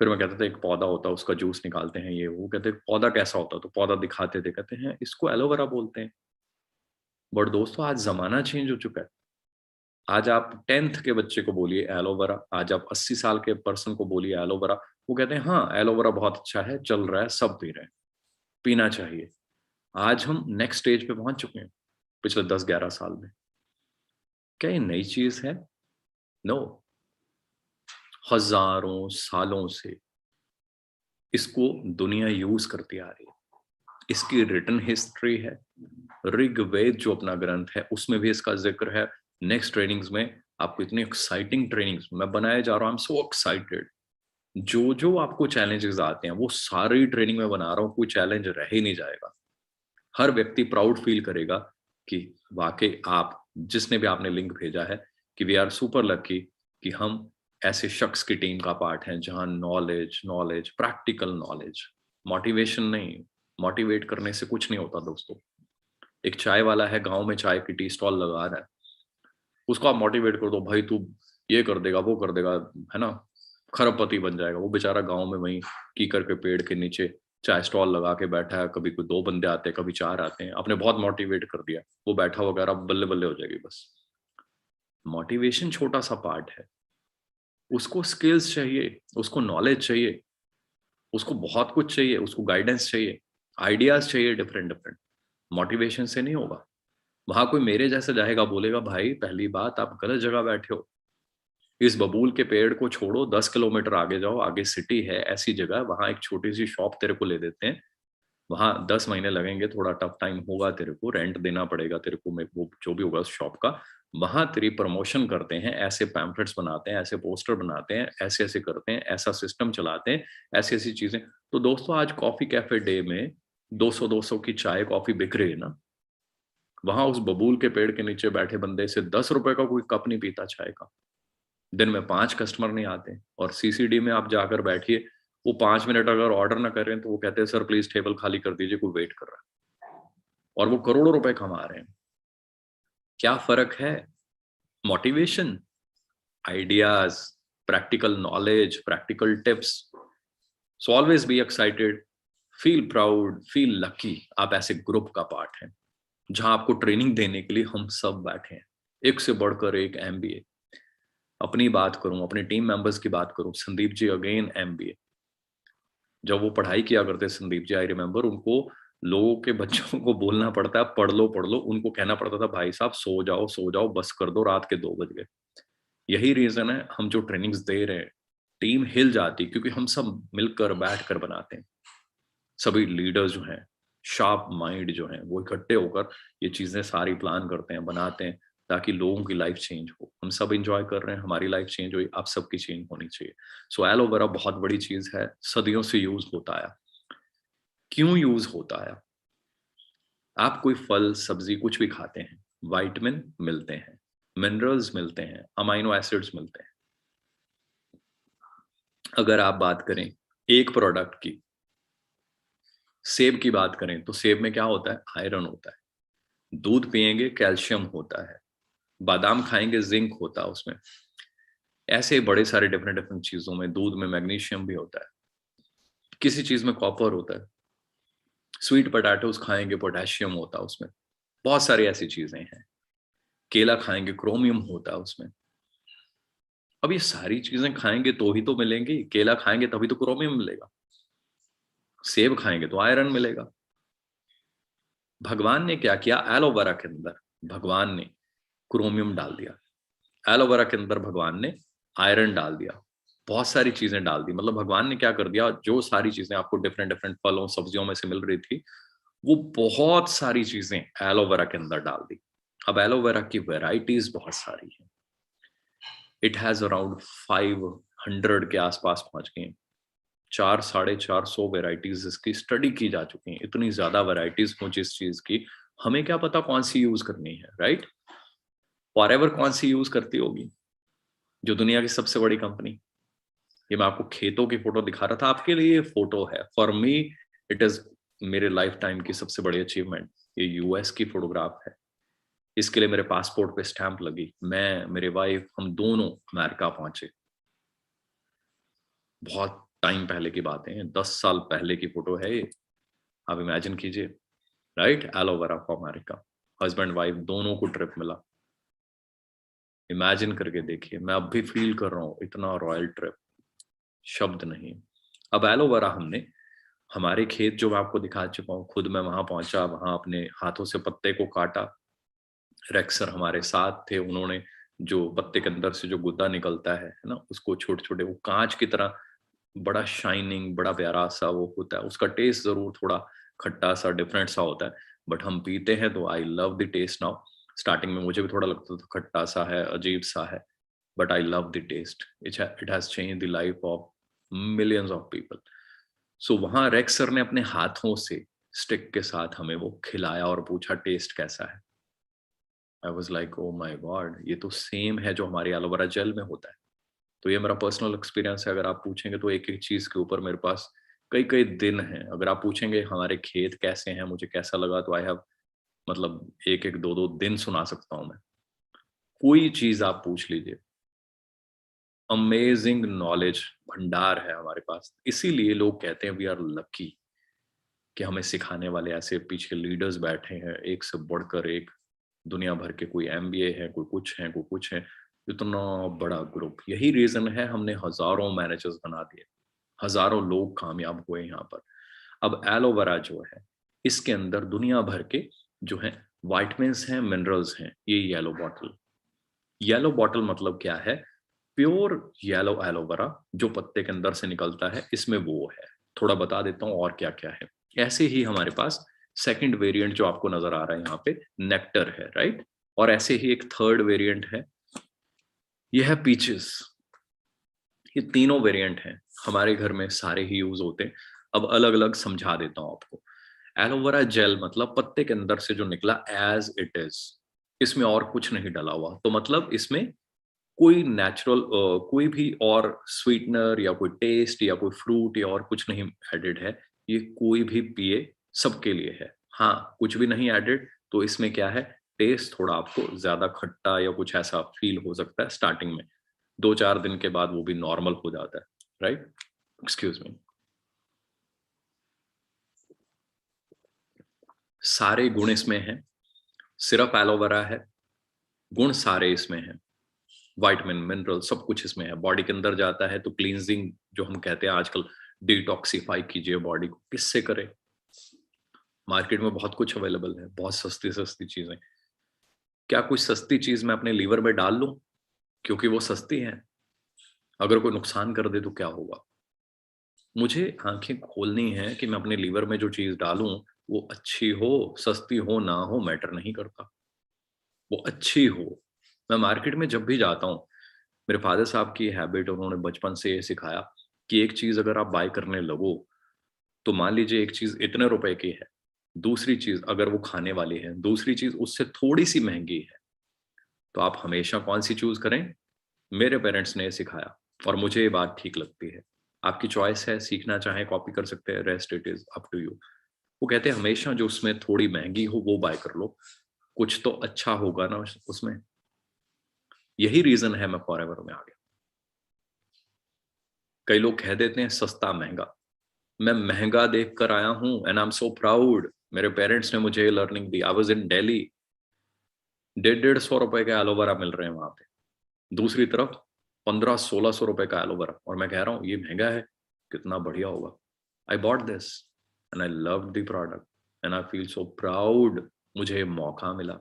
फिर मैं कहता था एक पौधा होता है, उसका जूस निकालते हैं, ये वो। कहते पौधा कैसा होता है? तो पौधा दिखाते थे, कहते हैं इसको एलोवेरा बोलते हैं। बट दोस्तों आज जमाना चेंज हो चुका है। आज आप 10th के बच्चे को बोलिए एलोवेरा, आज आप 80 साल के पर्सन को बोलिए एलोवेरा, वो कहते हैं हाँ एलोवेरा बहुत अच्छा है, चल रहा है, सब पी रहे हैं, पीना चाहिए। आज हम नेक्स्ट स्टेज पे पहुंच चुके हैं पिछले 10-11 साल में। क्या ये नई चीज है? नो, हजारों सालों से इसको दुनिया यूज करती आ रही है। इसकी रिटन हिस्ट्री है, ऋग्वेद जो अपना ग्रंथ है उसमें भी इसका जिक्र है। नेक्स्ट ट्रेनिंग्स में आपको इतनी एक्साइटिंग ट्रेनिंग्स मैं बनाए जा रहा हूँ, आई एम सो एक्साइटेड। जो जो आपको चैलेंजेस आते हैं वो सारी ट्रेनिंग में बना रहा हूँ, कोई चैलेंज रह ही नहीं जाएगा। हर व्यक्ति प्राउड फील करेगा कि वाकई आप, जिसने भी आपने लिंक भेजा है, कि वी आर सुपर लकी कि हम ऐसे शख्स की टीम का पार्ट हैं जहां knowledge, knowledge, practical knowledge, motivation नहीं। मोटिवेट करने से कुछ नहीं होता दोस्तों। एक चाय वाला है गांव में, चाय की टी स्टॉल लगा रहा है, उसको आप मोटिवेट कर दो, भाई तू ये कर देगा, वो कर देगा, है ना, खरबपति बन जाएगा। वो बेचारा गांव में वहीं कीकर के पेड़ के नीचे चाय स्टॉल लगा के बैठा है, कभी कोई 2 बंदे आते हैं, कभी 4 आते हैं, आपने बहुत मोटिवेट कर दिया, वो बैठा वगैरह बल्ले बल्ले हो जाएगी। बस मोटिवेशन छोटा सा पार्ट है, उसको स्किल्स चाहिए, उसको नॉलेज चाहिए, उसको बहुत कुछ चाहिए, उसको गाइडेंस चाहिए, आइडियाज चाहिए डिफरेंट डिफरेंट। मोटिवेशन से नहीं होगा। वहां कोई मेरे जैसे जाएगा, बोलेगा भाई पहली बात आप गलत जगह बैठे हो, इस बबूल के पेड़ को छोड़ो, 10 किलोमीटर आगे जाओ, आगे सिटी है, ऐसी जगह वहां एक छोटी सी शॉप तेरे को ले देते हैं, वहां 10 महीने लगेंगे, थोड़ा टफ टाइम होगा, तेरे को रेंट देना पड़ेगा, तेरे को वो जो भी होगा उस शॉप का। वहां तेरी प्रमोशन करते हैं, ऐसे पैम्फलेट्स बनाते हैं, ऐसे पोस्टर बनाते हैं, ऐसे ऐसे करते हैं, ऐसा सिस्टम चलाते हैं, ऐसी ऐसी चीजें। तो दोस्तों आज कॉफी कैफे डे में 200 की चाय कॉफी बिक रही है ना, वहां उस बबूल के पेड़ के नीचे बैठे बंदे से 10 रुपए का कोई कप नहीं पीता चाय का। दिन में 5 कस्टमर नहीं आते, और सीसीडी में आप जाकर बैठिए, वो 5 मिनट अगर ऑर्डर ना करें तो वो कहते हैं सर प्लीज टेबल खाली कर दीजिए, कोई वेट कर रहा है। और वो करोड़ों रुपए कमा रहे हैं। क्या फर्क है? Motivation, ideas, practical knowledge, practical tips. So always be excited, feel proud, feel lucky. आप ऐसे ग्रुप का पार्ट हैं जहां आपको ट्रेनिंग देने के लिए हम सब बैठे हैं, एक से बढ़कर एक एमबीए। अपनी बात करूं, अपने टीम मेंबर्स की बात करूं, संदीप जी अगेन एमबीए। जब वो पढ़ाई किया करते संदीप जी, आई रिमेम्बर, उनको लोगों के बच्चों को बोलना पड़ता है पढ़ लो पढ़ लो, उनको कहना पड़ता था भाई साहब सो जाओ बस कर दो, रात के 2 बज गए। यही रीजन है हम जो ट्रेनिंग्स दे रहे हैं, टीम हिल जाती क्योंकि हम सब मिलकर बैठ कर बनाते हैं। सभी लीडर्स जो हैं, शार्प माइंड जो हैं, वो इकट्ठे होकर ये चीजें सारी प्लान करते हैं, बनाते हैं, ताकि लोगों की लाइफ चेंज हो। हम सब इंजॉय कर रहे हैं, हमारी लाइफ चेंज हुई, आप सबकी चेंज होनी चाहिए। सो एलोवेरा बहुत बड़ी चीज है, सदियों से यूज होता है। क्यों यूज होता है? आप कोई फल सब्जी कुछ भी खाते हैं, विटामिन मिलते हैं, मिनरल्स मिलते हैं, अमाइनो एसिड्स मिलते हैं। अगर आप बात करें एक प्रोडक्ट की, सेब की बात करें, तो सेब में क्या होता है? आयरन होता है। दूध पिएंगे, कैल्शियम होता है। बादाम खाएंगे, जिंक होता है उसमें। ऐसे बड़े सारे डिफरेंट डिफरेंट चीजों में, दूध में मैग्नीशियम भी होता है, किसी चीज में कॉपर होता है। स्वीट पोटैटोज खाएंगे, पोटेशियम होता है उसमें। बहुत सारी ऐसी चीजें हैं। केला खाएंगे, क्रोमियम होता है उसमें। अब ये सारी चीजें खाएंगे तो ही तो मिलेंगी, केला खाएंगे तभी तो क्रोमियम मिलेगा, सेब खाएंगे तो आयरन मिलेगा। भगवान ने क्या किया? एलोवेरा के अंदर भगवान ने क्रोमियम डाल दिया, एलोवेरा के अंदर भगवान ने आयरन डाल दिया, बहुत सारी चीजें डाल दी। मतलब भगवान ने क्या कर दिया, जो सारी चीजें आपको डिफरेंट डिफरेंट फलों सब्जियों में से मिल रही थी, वो बहुत सारी चीजें एलोवेरा के अंदर डाल दी। अब एलोवेरा की वेराइटीज बहुत सारी हैं। इट हैज अराउंड 500 के आसपास पहुंच गए। 400-450 वेराइटीज इसकी स्टडी की जा चुकी हैं। इतनी ज्यादा वेराइटीज हो जिस चीज की, हमें क्या पता कौन सी यूज करनी है, राइट? फॉरएवर कौन सी यूज करती होगी, जो दुनिया की सबसे बड़ी कंपनी। ये मैं आपको खेतों की फोटो दिखा रहा था, आपके लिए ये फोटो है। फॉर मी इट इज मेरे लाइफ टाइम की सबसे बड़ी अचीवमेंट। ये यूएस की फोटोग्राफ है। इसके लिए मेरे पासपोर्ट पे स्टैंप लगी। मैं, मेरे वाइफ, हम दोनों अमेरिका पहुंचे। बहुत टाइम पहले की बातें हैं, 10 साल पहले की फोटो है ये। आप इमेजिन कीजिए, right? Aloe vera for America, husband wife दोनों को ट्रिप मिला। इमेजिन करके देखिए, मैं अब भी फील कर रहा हूँ इतना रॉयल ट्रिप, शब्द नहीं। अब एलोवेरा हमने हमारे खेत, जो मैं आपको दिखा चुका हूँ, खुद मैं वहां पहुंचा, वहां अपने हाथों से पत्ते को काटा। रेक्सर हमारे साथ थे, उन्होंने जो पत्ते के अंदर से जो गुद्दा निकलता है ना, उसको छोटे छोटे, वो कांच की तरह बड़ा शाइनिंग, बड़ा प्यारा सा वो होता है। उसका टेस्ट जरूर थोड़ा खट्टा सा, डिफरेंट सा होता है, बट हम पीते हैं तो I love the taste now. Starting में मुझे भी थोड़ा लगता था खट्टा सा है, अजीब सा है, but I love the taste. It has change the life of millions of people. So वहां रेक्स सर ने अपने हाथों से स्टिक के साथ हमें वो खिलाया और पूछा टेस्ट कैसा है। I was like oh my God, ये तो सेम है जो हमारी एलोवेरा जेल में होता है। तो ये मेरा पर्सनल एक्सपीरियंस है। अगर आप पूछेंगे तो एक एक चीज के ऊपर मेरे पास कई कई दिन हैं। अगर आप पूछेंगे हमारे खेत कैसे हैं, मुझे कैसा लगा, तो आई हैव, मतलब एक एक दो दो दिन सुना सकता हूं मैं। कोई चीज आप पूछ लीजिए, अमेजिंग नॉलेज भंडार है हमारे पास। इसीलिए लोग कहते हैं वी आर लकी कि हमें सिखाने वाले ऐसे पीछे लीडर्स बैठे हैं, एक से बढ़कर एक, दुनिया भर के। कोई एमबीए है, कोई कुछ है, कोई कुछ है, इतना बड़ा ग्रुप। यही रीजन है हमने हजारों मैनेजर्स बना दिए, हजारों लोग कामयाब हुए यहाँ पर। अब एलोवेरा जो है, इसके अंदर दुनिया भर के जो है वाइटमिन्स हैं, मिनरल्स हैं। ये येलो बॉटल, येलो बॉटल मतलब क्या है? प्योर येलो एलोवेरा जो पत्ते के अंदर से निकलता है, इसमें वो है। थोड़ा बता देता हूँ और क्या क्या है। ऐसे ही हमारे पास सेकंड वेरिएंट जो आपको नजर आ रहा है यहाँ पे नेक्टर है, राइट। और ऐसे ही एक थर्ड वेरिएंट है, यह है पीचेस। ये तीनों वेरिएंट हैं, हमारे घर में सारे ही यूज होते हैं। अब अलग अलग समझा देता हूं आपको। एलोवेरा जेल मतलब पत्ते के अंदर से जो निकला एज इट इज, इसमें और कुछ नहीं डला हुआ, तो मतलब इसमें कोई नेचुरल कोई भी और स्वीटनर या कोई टेस्ट या कोई फ्रूट या और कुछ नहीं एडेड है। ये कोई भी पिए सबके लिए है। हाँ, कुछ भी नहीं एडेड तो इसमें क्या है, टेस्ट थोड़ा आपको ज्यादा खट्टा या कुछ ऐसा फील हो सकता है स्टार्टिंग में, 2-4 दिन के बाद वो भी नॉर्मल हो जाता है, राइट। Excuse me. सारे गुण इसमें हैं, सिर्फ एलोवेरा है, गुण सारे इसमें हैं, विटामिन मिनरल सब कुछ इसमें है। बॉडी के अंदर जाता है तो क्लींजिंग जो हम कहते हैं आजकल, डिटॉक्सिफाई कीजिए बॉडी को, किससे करें? मार्केट में बहुत कुछ अवेलेबल है, बहुत सस्ती सस्ती चीजें। क्या कुछ सस्ती चीज मैं अपने लीवर में डाल लूं क्योंकि वो सस्ती है? अगर कोई नुकसान कर दे तो क्या होगा? मुझे आंखें खोलनी है कि मैं अपने लीवर में जो चीज डालूं वो अच्छी हो, सस्ती हो ना हो मैटर नहीं करता, वो अच्छी हो। मैं मार्केट में जब भी जाता हूँ, मेरे फादर साहब की हैबिट, उन्होंने बचपन से ये सिखाया कि एक चीज अगर आप बाय करने लगो तो मान लीजिए एक चीज इतने रुपए की है, दूसरी चीज अगर वो खाने वाली है, दूसरी चीज उससे थोड़ी सी महंगी है, तो आप हमेशा कौन सी चूज करें? मेरे पेरेंट्स ने सिखाया और मुझे ये बात ठीक लगती है। आपकी चॉइस है, सीखना चाहे कॉपी कर सकते हैं, rest it is up to you. वो कहते हैं हमेशा जो उसमें थोड़ी महंगी हो वो बाय कर लो, कुछ तो अच्छा होगा ना उसमें। यही रीजन है मैं फॉरएवर में आ गया। कई लोग कह देते हैं सस्ता महंगा, मैं महंगा देख कर आया हूं and I am so proud. मेरे पेरेंट्स ने मुझे learning the. I was in Delhi, 150-150 रुपए का एलोवेरा मिल रहे हैं वहां पे, दूसरी तरफ 1500-1600 रुपए का एलोवेरा, और मैं कह रहा हूँ ये महंगा है, कितना बढ़िया होगा। I bought this and I love the product and I feel so proud, मुझे ये मौका मिला।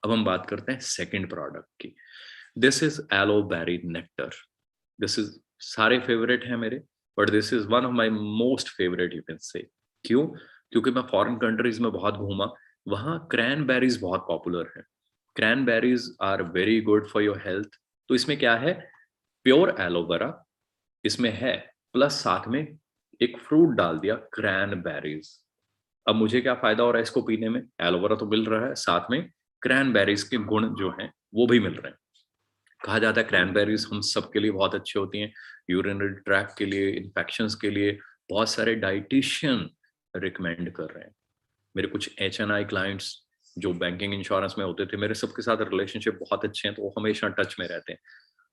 अब हम बात करते हैं सेकंड प्रोडक्ट की। This is aloe berry nectar. This is, सारे फेवरेट हैं मेरे, but this is one of my most favourite you can say. क्यों? क्योंकि मैं फॉरेन कंट्रीज में बहुत घूमा, वहां क्रैनबेरीज बहुत पॉपुलर है। Cranberries are very good for your health. तो इसमें क्या है, प्योर एलोवेरा इसमें है, प्लस साथ में एक फ्रूट डाल दिया, क्रैनबेरीज। अब मुझे क्या फायदा हो रहा है इसको पीने में? एलोवेरा तो मिल रहा है, साथ में क्रैनबेरीज के गुण जो हैं वो भी मिल रहे हैं। कहा जाता है क्रैनबेरीज हम सबके लिए बहुत अच्छी होती हैं, यूरिनरी ट्रैक्ट के लिए, इन्फेक्शंस के लिए। बहुत सारे डाइटिशियन रिकमेंड कर रहे हैं। मेरे कुछ HNI क्लाइंट्स जो बैंकिंग इंश्योरेंस में होते थे, मेरे सबके साथ रिलेशनशिप बहुत अच्छे हैं, तो वो हमेशा टच में रहते हैं।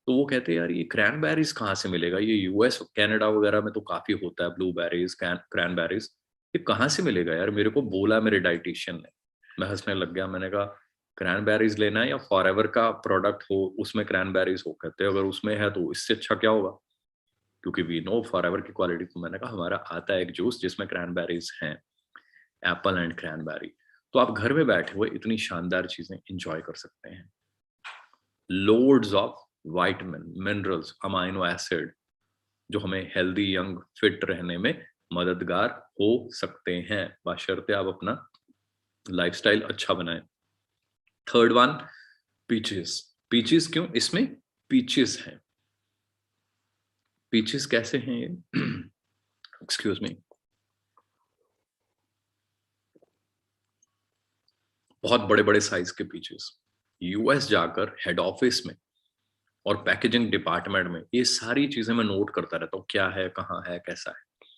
तो वो कहते हैं यार ये क्रैनबेरीज कहाँ से मिलेगा? ये US कनाडा वगैरह में तो काफी होता है, ब्लूबेरीज क्रैनबेरीज, ये कहाँ से मिलेगा यार? मेरे को बोला मेरे डाइटिशियन ने। मैं हंसने लग गया, मैंने कहा क्रैनबेरीज लेना है या फॉरएवर का प्रोडक्ट हो उसमें क्रैनबेरीज हो? कहते अगर उसमें है तो इससे अच्छा क्या होगा, क्योंकि वी नो फॉरएवर की क्वालिटी। तो मैंने कहा हमारा आता है एक जूस जिसमें क्रैनबेरीज हैं, एप्पल एंड क्रैनबेरी। तो आप घर में बैठे हुए इतनी शानदार चीजें इंजॉय कर सकते हैं। Loads of vitamin minerals amino acid जो हमें हेल्दी यंग फिट रहने में मददगार हो सकते हैं, बशर्ते आप अपना लाइफस्टाइल अच्छा बनाएं। Third one, peaches. पीचेस क्यों? इसमें पीचेस हैं। पीचेस कैसे हैं ये? Excuse me. बहुत बड़े बड़े साइज के पीचेस, US जाकर हेड ऑफिस में और पैकेजिंग डिपार्टमेंट में ये सारी चीजें मैं नोट करता रहता हूँ, क्या है, कहाँ है, कैसा है।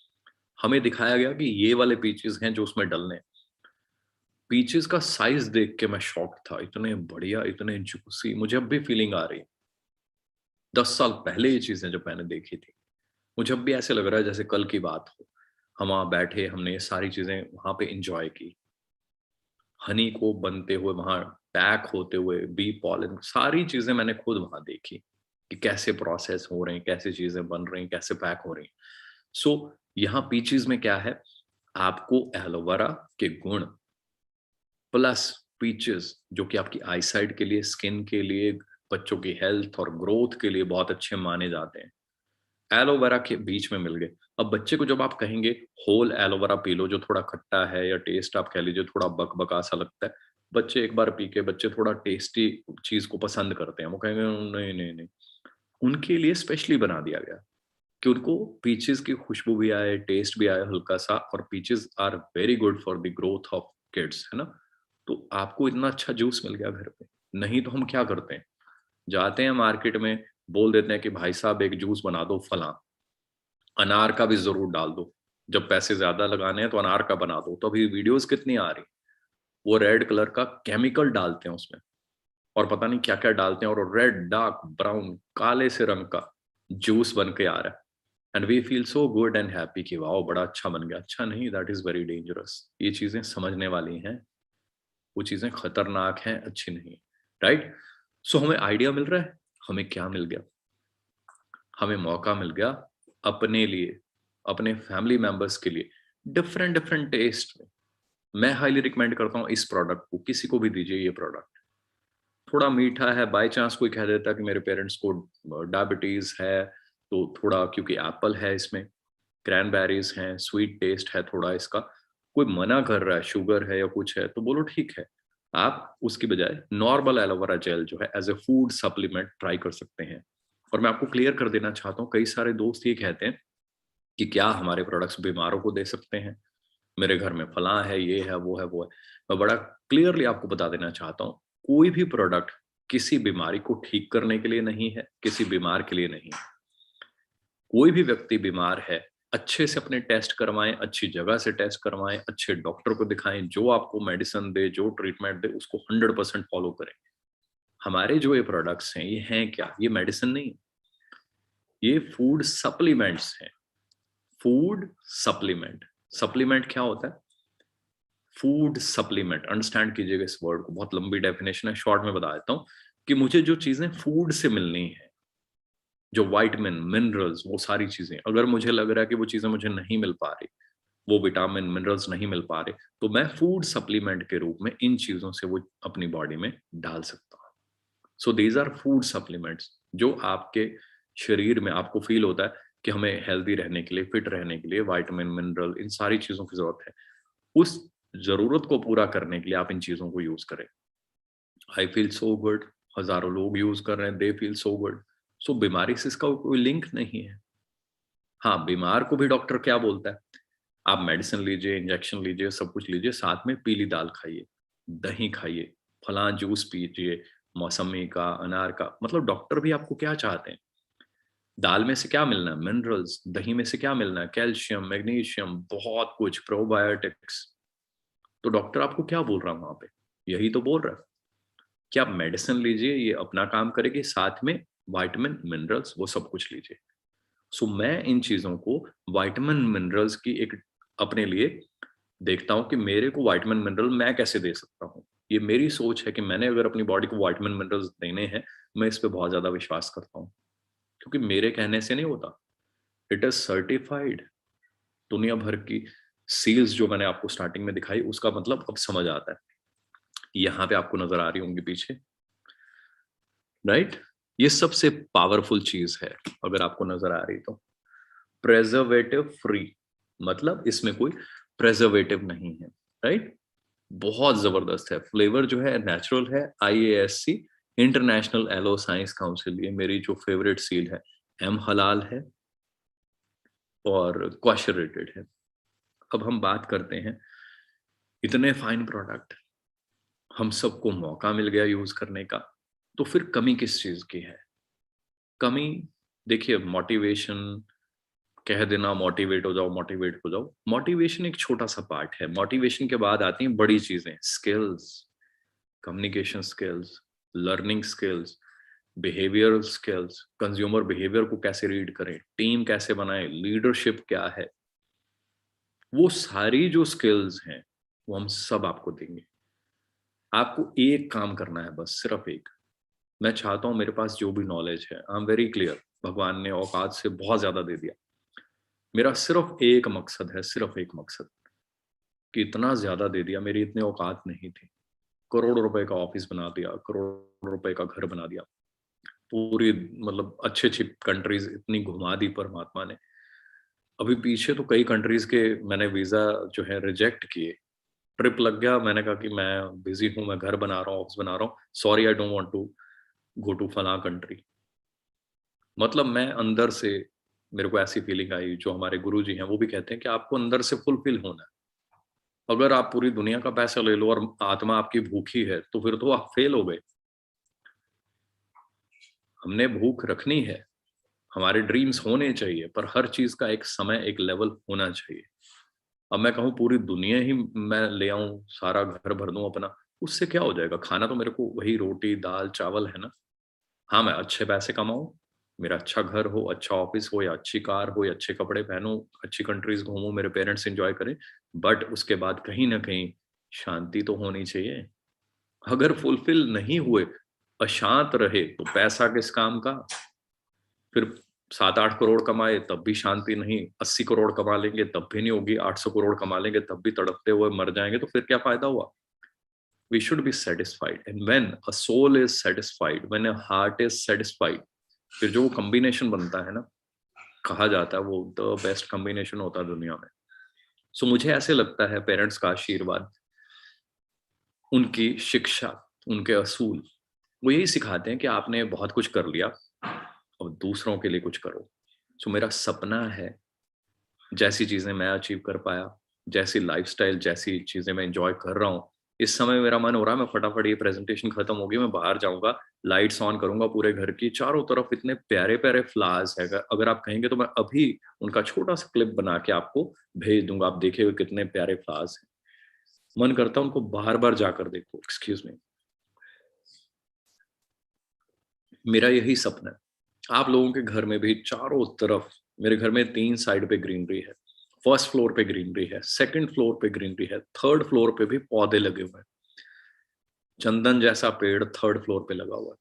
हमें दिखाया गया कि ये वाले पीचेस हैं जो उसमें डलने। पीचेस का साइज देख के मैं शॉक था, इतने बढ़िया, इतने जूसी। मुझे अब भी फीलिंग आ रही है 10 साल पहले ये चीजें जब मैंने देखी थी। मुझे अब भी ऐसे लग रहा है जैसे कल की बात हो। हम वहां बैठे, हमने ये सारी चीजें वहां पे इंजॉय की, हनी को बनते हुए, वहां पैक होते हुए, बी पॉलन, सारी चीजें मैंने खुद वहां देखी कि कैसे प्रोसेस हो रहे हैं, कैसे चीजें बन रही हैं, कैसे पैक हो रही हैं। सो यहाँ पीचीज में क्या है, आपको एलोवेरा के गुण प्लस पीचेस जो कि आपकी आईसाइट के लिए, स्किन के लिए, बच्चों की हेल्थ और ग्रोथ के लिए बहुत अच्छे माने जाते हैं, एलोवेरा के बीच में मिल गए। अब बच्चे को जब आप कहेंगे होल एलोवेरा पी लो जो थोड़ा खट्टा है या टेस्ट आप कह लीजिए थोड़ा बकबका सा लगता है, बच्चे एक बार पी के बच्चे थोड़ा टेस्टी चीज को पसंद करते हैं, वो कहेंगे नहीं नहीं नहीं। उनके लिए स्पेशली बना दिया गया कि उनको पीचेस की खुशबू भी आए, टेस्ट भी आए हल्का सा, और peaches are very good for the growth of kids, है ना। तो आपको इतना अच्छा जूस मिल गया घर पे। नहीं तो हम क्या करते हैं, जाते हैं मार्केट में, बोल देते हैं कि भाई साहब एक जूस बना दो फला, अनार का भी जरूर डाल दो, जब पैसे ज्यादा लगाने हैं तो अनार का बना दो। तो अभी वीडियोस कितनी आ रही, वो रेड कलर का केमिकल डालते हैं उसमें, और पता नहीं क्या क्या डालते हैं, और रेड डार्क ब्राउन काले से रंग का जूस बन के आ रहा है। And we feel so good and happy कि वाओ बड़ा अच्छा बन गया। अच्छा नहीं, दैट इज वेरी डेंजरस। ये चीजें समझने वाली हैं, वो चीजें खतरनाक हैं, अच्छी नहीं, राइट। सो हमें आइडिया मिल रहा है, हमें क्या मिल गया, हमें मौका मिल गया अपने लिए, अपने फैमिली मेंबर्स के लिए, डिफरेंट डिफरेंट टेस्ट में। मैं हाईली रिकमेंड करता हूँ इस प्रोडक्ट को, किसी को भी दीजिए ये प्रोडक्ट। थोड़ा मीठा है, बाय चांस कोई कह देता है कि मेरे पेरेंट्स को डायबिटीज है, तो थोड़ा क्योंकि एप्पल है इसमें, क्रैनबेरीज हैं, स्वीट टेस्ट है थोड़ा इसका, कोई मना कर रहा है शुगर है या कुछ है, तो बोलो ठीक है, आप उसकी बजाय नॉर्मल एलोवेरा जेल जो है as a food supplement try कर सकते हैं। और मैं आपको क्लियर कर देना चाहता हूँ, कई सारे दोस्त ये कहते हैं कि क्या हमारे प्रोडक्ट्स बीमारों को दे सकते हैं, मेरे घर में फलां है, ये है, वो है, वो है। मैं बड़ा क्लियरली आपको बता देना चाहता हूँ, कोई भी प्रोडक्ट किसी बीमारी को ठीक करने के लिए नहीं है, किसी बीमार के लिए नहीं है। कोई भी व्यक्ति बीमार है, अच्छे से अपने टेस्ट करवाएं, अच्छी जगह से टेस्ट करवाएं, अच्छे डॉक्टर को दिखाएं, जो आपको मेडिसिन दे, जो ट्रीटमेंट दे, उसको 100% फॉलो करें। हमारे जो ये प्रोडक्ट्स हैं, ये हैं क्या, ये मेडिसिन नहीं, ये फूड सप्लीमेंट्स हैं। फूड सप्लीमेंट, सप्लीमेंट क्या होता है, फूड सप्लीमेंट, अंडरस्टैंड कीजिएगा इस वर्ड को, बहुत लंबी डेफिनेशन है, शॉर्ट में बता देता हूँ कि मुझे जो चीजें फूड से मिलनी है, जो वाइटामिन मिनरल्स, वो सारी चीजें, अगर मुझे लग रहा है कि वो चीजें मुझे नहीं मिल पा रही, वो विटामिन मिनरल्स नहीं मिल पा रहे, तो मैं फूड सप्लीमेंट के रूप में इन चीजों से वो अपनी बॉडी में डाल सकता हूँ। So these are food supplements, जो आपके शरीर में आपको फील होता है कि हमें हेल्दी रहने के लिए, फिट रहने के लिए विटामिन मिनरल इन सारी चीजों की जरूरत है, उस जरूरत को पूरा करने के लिए आप इन चीजों को यूज करें। आई फील सो गुड, हजारों लोग यूज कर रहे हैं, दे फील सो गुड। सो बीमारी से इसका कोई लिंक नहीं है। हाँ, बीमार को भी डॉक्टर क्या बोलता है, आप मेडिसिन लीजिए, इंजेक्शन लीजिए, सब कुछ लीजिए, साथ में पीली दाल खाइए, दही खाइए, फलां जूस पीजिए, मौसमी का, अनार का। मतलब डॉक्टर भी आपको क्या चाहते हैं, दाल में से क्या मिलना है, मिनरल्स, दही में से क्या मिलना है, कैल्शियम, मैग्नीशियम, बहुत कुछ, प्रोबायोटिक्स। तो डॉक्टर आपको क्या बोल रहा है वहां पे, यही तो बोल रहा है कि आप मेडिसिन लीजिए, ये अपना काम करेगी, साथ में विटामिन मिनरल्स वो सब कुछ लीजिए। सो मैं इन चीजों को, विटामिन मिनरल्स की एक अपने लिए देखता हूं कि मेरे को विटामिन मिनरल मैं कैसे दे सकता हूं। ये मेरी सोच है कि मैंने अगर अपनी बॉडी को विटामिन मिनरल्स देने हैं, मैं इस पे बहुत ज्यादा विश्वास करता हूँ, क्योंकि मेरे कहने से नहीं होता, इट इज सर्टिफाइड। दुनिया भर की सील्स जो मैंने आपको स्टार्टिंग में दिखाई, उसका मतलब अब समझ आता है। यहाँ पे आपको नजर आ रही होंगी पीछे, राइट। ये सबसे पावरफुल चीज है, अगर आपको नजर आ रही तो, प्रेजर्वेटिव फ्री, मतलब इसमें कोई प्रेजर्वेटिव नहीं है, राइट। बहुत जबरदस्त है, फ्लेवर जो है नेचुरल है। IASC, international aloe science council, ये मेरी जो फेवरेट सील है, एम हलाल है और क्वाशर रेटेड है। अब हम बात करते हैं, इतने फाइन प्रोडक्ट, हम सबको मौका मिल गया यूज करने का, तो फिर कमी किस चीज की है। कमी, देखिए, मोटिवेशन, कह देना मोटिवेट हो जाओ, मोटिवेट हो जाओ, मोटिवेशन एक छोटा सा पार्ट है। मोटिवेशन के बाद आती हैं बड़ी चीजें, skills, communication skills, learning skills, behavioural skills, consumer behaviour को कैसे रीड करें, टीम कैसे बनाएं, लीडरशिप क्या है, वो सारी जो स्किल्स हैं वो हम सब आपको देंगे। आपको एक काम करना है, बस सिर्फ एक। मैं चाहता हूं मेरे पास जो भी नॉलेज है, आई एम वेरी क्लियर, भगवान ने औकात से बहुत ज्यादा दे दिया। मेरा सिर्फ एक मकसद है, सिर्फ एक मकसद, कि इतना ज्यादा दे दिया, मेरी इतनी औकात नहीं थी। करोड़ रुपए का ऑफिस बना दिया, करोड़ रुपए का घर बना दिया, पूरी मतलब अच्छी अच्छी कंट्रीज इतनी घुमा दी परमात्मा ने। अभी पीछे तो कई कंट्रीज के मैंने वीजा जो है रिजेक्ट किए, ट्रिप लग गया, मैंने कहा कि मैं बिजी हूँ, मैं घर बना रहा हूँ, ऑफिस बना रहा हूँ, sorry I don't want to go to फला कंट्री। मतलब मैं अंदर से, मेरे को ऐसी फीलिंग आई, जो हमारे गुरुजी हैं वो भी कहते हैं कि आपको अंदर से फुलफिल होना है। अगर आप पूरी दुनिया का पैसा ले लो और आत्मा आपकी भूखी है तो फिर तो आप फेल हो गए। हमने भूख रखनी है, हमारे ड्रीम्स होने चाहिए, पर हर चीज का एक समय, एक लेवल होना चाहिए। अब मैं कहूँ पूरी दुनिया ही मैं ले आऊं, सारा घर भर दूं अपना, उससे क्या हो जाएगा? खाना तो मेरे को वही रोटी दाल चावल है ना। हाँ, मैं अच्छे पैसे कमाऊं, मेरा अच्छा घर हो, अच्छा ऑफिस हो, या अच्छी कार हो, या अच्छे कपड़े पहनूं, अच्छी कंट्रीज घूमूं, मेरे पेरेंट्स एंजॉय करें, बट उसके बाद कहीं ना कहीं शांति तो होनी चाहिए। अगर फुलफिल नहीं हुए, अशांत रहे, तो पैसा किस काम का? फिर 7-8 करोड़ कमाए तब भी शांति नहीं, 80 करोड़ कमा लेंगे तब भी नहीं होगी, 800 करोड़ कमा लेंगे तब भी तड़पते हुए मर जाएंगे, तो फिर क्या फायदा हुआ? We should be satisfied, and when a soul is satisfied, when a heart is satisfied, फिर जो कॉम्बिनेशन बनता है ना, कहा जाता है वो द बेस्ट कॉम्बिनेशन होता है दुनिया में। सो मुझे ऐसे लगता है पेरेंट्स का आशीर्वाद, उनकी शिक्षा, उनके असूल, वो यही सिखाते हैं कि आपने बहुत कुछ कर लिया, अब दूसरों के लिए कुछ करो। सो मेरा सपना है, जैसी चीजें मैं अचीव कर पाया, जैसी लाइफस्टाइल, जैसी चीजें मैं एंजॉय कर रहा हूँ, इस समय मेरा मन हो रहा है मैं फटाफट, ये प्रेजेंटेशन खत्म होगी, मैं बाहर जाऊंगा, लाइट्स ऑन करूंगा पूरे घर की, चारों तरफ इतने प्यारे प्यारे फ्लावर्स है, अगर आप कहेंगे तो मैं अभी उनका छोटा सा क्लिप बना के आपको भेज दूंगा, आप देखिए कितने प्यारे फ्लावर्स हैं। मन करता है उनको बार बार जाकर देखो। एक्सक्यूज मी, मेरा यही सपना है। आप लोगों के घर में भी चारों तरफ, मेरे घर में 3 साइड पे ग्रीनरी है, फर्स्ट फ्लोर पे ग्रीनरी है, सेकंड फ्लोर पे ग्रीनरी है, थर्ड फ्लोर पे भी पौधे लगे हुए हैं। चंदन जैसा पेड़ थर्ड फ्लोर पे लगा हुआ है,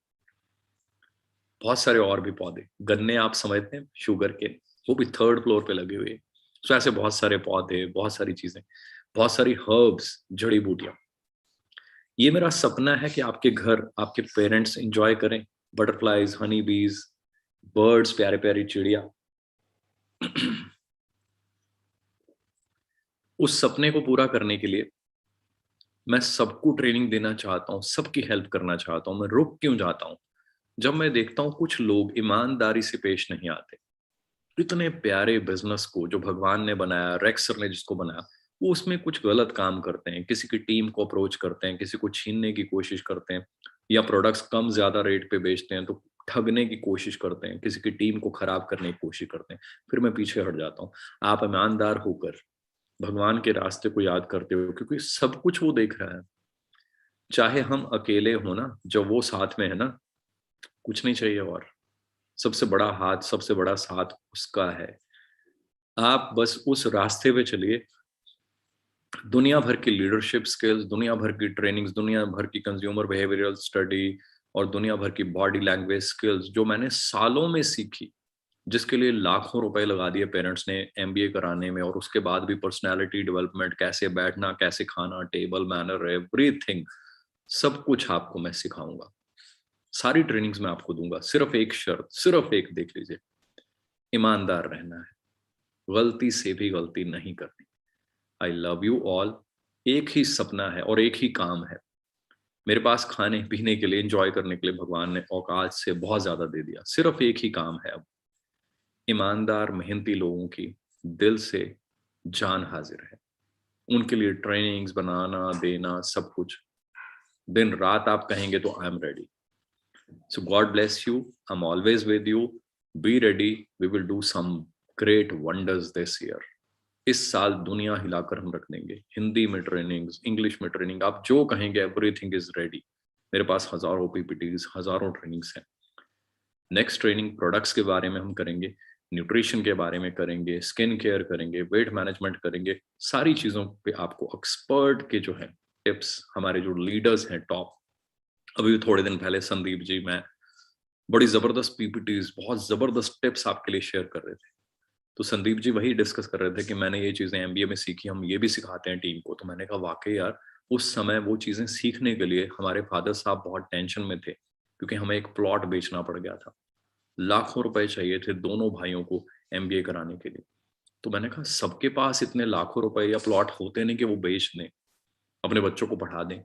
बहुत सारे और भी पौधे, गन्ने आप समझते हैं शुगर के, वो भी थर्ड फ्लोर पे लगे हुए हैं। तो ऐसे बहुत सारे पौधे, बहुत सारी चीजें, बहुत सारी हर्ब्स, जड़ी बूटियां। ये मेरा सपना है कि आपके घर, आपके पेरेंट्स एंजॉय करें, बटरफ्लाईज, हनी बीज, बर्ड्स, प्यारे प्यारी चिड़िया। उस सपने को पूरा करने के लिए मैं सबको ट्रेनिंग देना चाहता हूँ, सबकी हेल्प करना चाहता हूँ। मैं रुक क्यों जाता हूँ जब मैं देखता हूँ कुछ लोग ईमानदारी से पेश नहीं आते। इतने प्यारे बिजनेस को जो भगवान ने बनाया, रेक्सर ने जिसको बनाया, वो उसमें कुछ गलत काम करते हैं, किसी की टीम को अप्रोच करते हैं, किसी को छीनने की कोशिश करते हैं, या प्रोडक्ट्स कम ज्यादा रेट पे बेचते हैं तो ठगने की कोशिश करते हैं, किसी की टीम को खराब करने की कोशिश करते हैं। फिर मैं पीछे हट जाता हूँ। आप ईमानदार होकर भगवान के रास्ते को याद करते हो, क्योंकि सब कुछ वो देख रहा है। चाहे हम अकेले हो ना, जब वो साथ में है ना, कुछ नहीं चाहिए और। सबसे बड़ा हाथ, सबसे बड़ा साथ उसका है। आप बस उस रास्ते पे चलिए। दुनिया भर की लीडरशिप स्किल्स, दुनिया भर की ट्रेनिंग्स, दुनिया भर की कंज्यूमर बिहेवियरल स्टडी, और दुनिया भर की बॉडी लैंग्वेज स्किल्स जो मैंने सालों में सीखी, जिसके लिए लाखों रुपए लगा दिए पेरेंट्स ने एमबीए कराने में, और उसके बाद भी पर्सनालिटी डेवलपमेंट, कैसे बैठना, कैसे खाना, टेबल मैनर, एवरीथिंग, सब कुछ आपको मैं सिखाऊंगा। सारी ट्रेनिंग्स मैं आपको दूंगा। सिर्फ एक शर्त, सिर्फ एक, देख लीजिए, ईमानदार रहना है, गलती से भी गलती नहीं करनी। I love you all. एक ही सपना है और एक ही काम है मेरे पास, खाने पीने के लिए, एंजॉय करने के लिए भगवान ने औकात से बहुत ज्यादा दे दिया। सिर्फ एक ही काम है अब, ईमानदार मेहनती लोगों की दिल से जान हाजिर है, उनके लिए ट्रेनिंग्स बनाना, देना, सब कुछ। दिन रात आप कहेंगे तो I am ready. So God bless you, I am always with you, be ready, we will do some great wonders this year. इस साल दुनिया हिलाकर हम रख देंगे। हिंदी में ट्रेनिंग्स, इंग्लिश में ट्रेनिंग, आप जो कहेंगे, एवरीथिंग इज रेडी। मेरे पास हजारों पीपीटीज, हजारों ट्रेनिंग्स हैं। नेक्स्ट ट्रेनिंग प्रोडक्ट्स के बारे में हम करेंगे, न्यूट्रिशन के बारे में करेंगे, स्किन केयर करेंगे, वेट मैनेजमेंट करेंगे, सारी चीजों पे आपको एक्सपर्ट के जो है टिप्स, हमारे जो लीडर्स हैं टॉप, अभी थोड़े दिन पहले संदीप जी, मैं बड़ी जबरदस्त पीपीटीज, बहुत जबरदस्त टिप्स आपके लिए शेयर कर रहे थे। तो संदीप जी वही डिस्कस कर रहे थे कि मैंने ये चीजें एमबीए में सीखी, हम ये भी सिखाते हैं टीम को। तो मैंने कहा वाकई यार, उस समय वो चीजें सीखने के लिए हमारे फादर साहब बहुत टेंशन में थे, क्योंकि हमें एक प्लॉट बेचना पड़ गया था। लाखों रुपए चाहिए थे दोनों भाइयों को एमबीए कराने के लिए। तो मैंने कहा सबके पास इतने लाखों रुपए या प्लॉट होते नहीं कि वो बेच दें, अपने बच्चों को पढ़ा दें।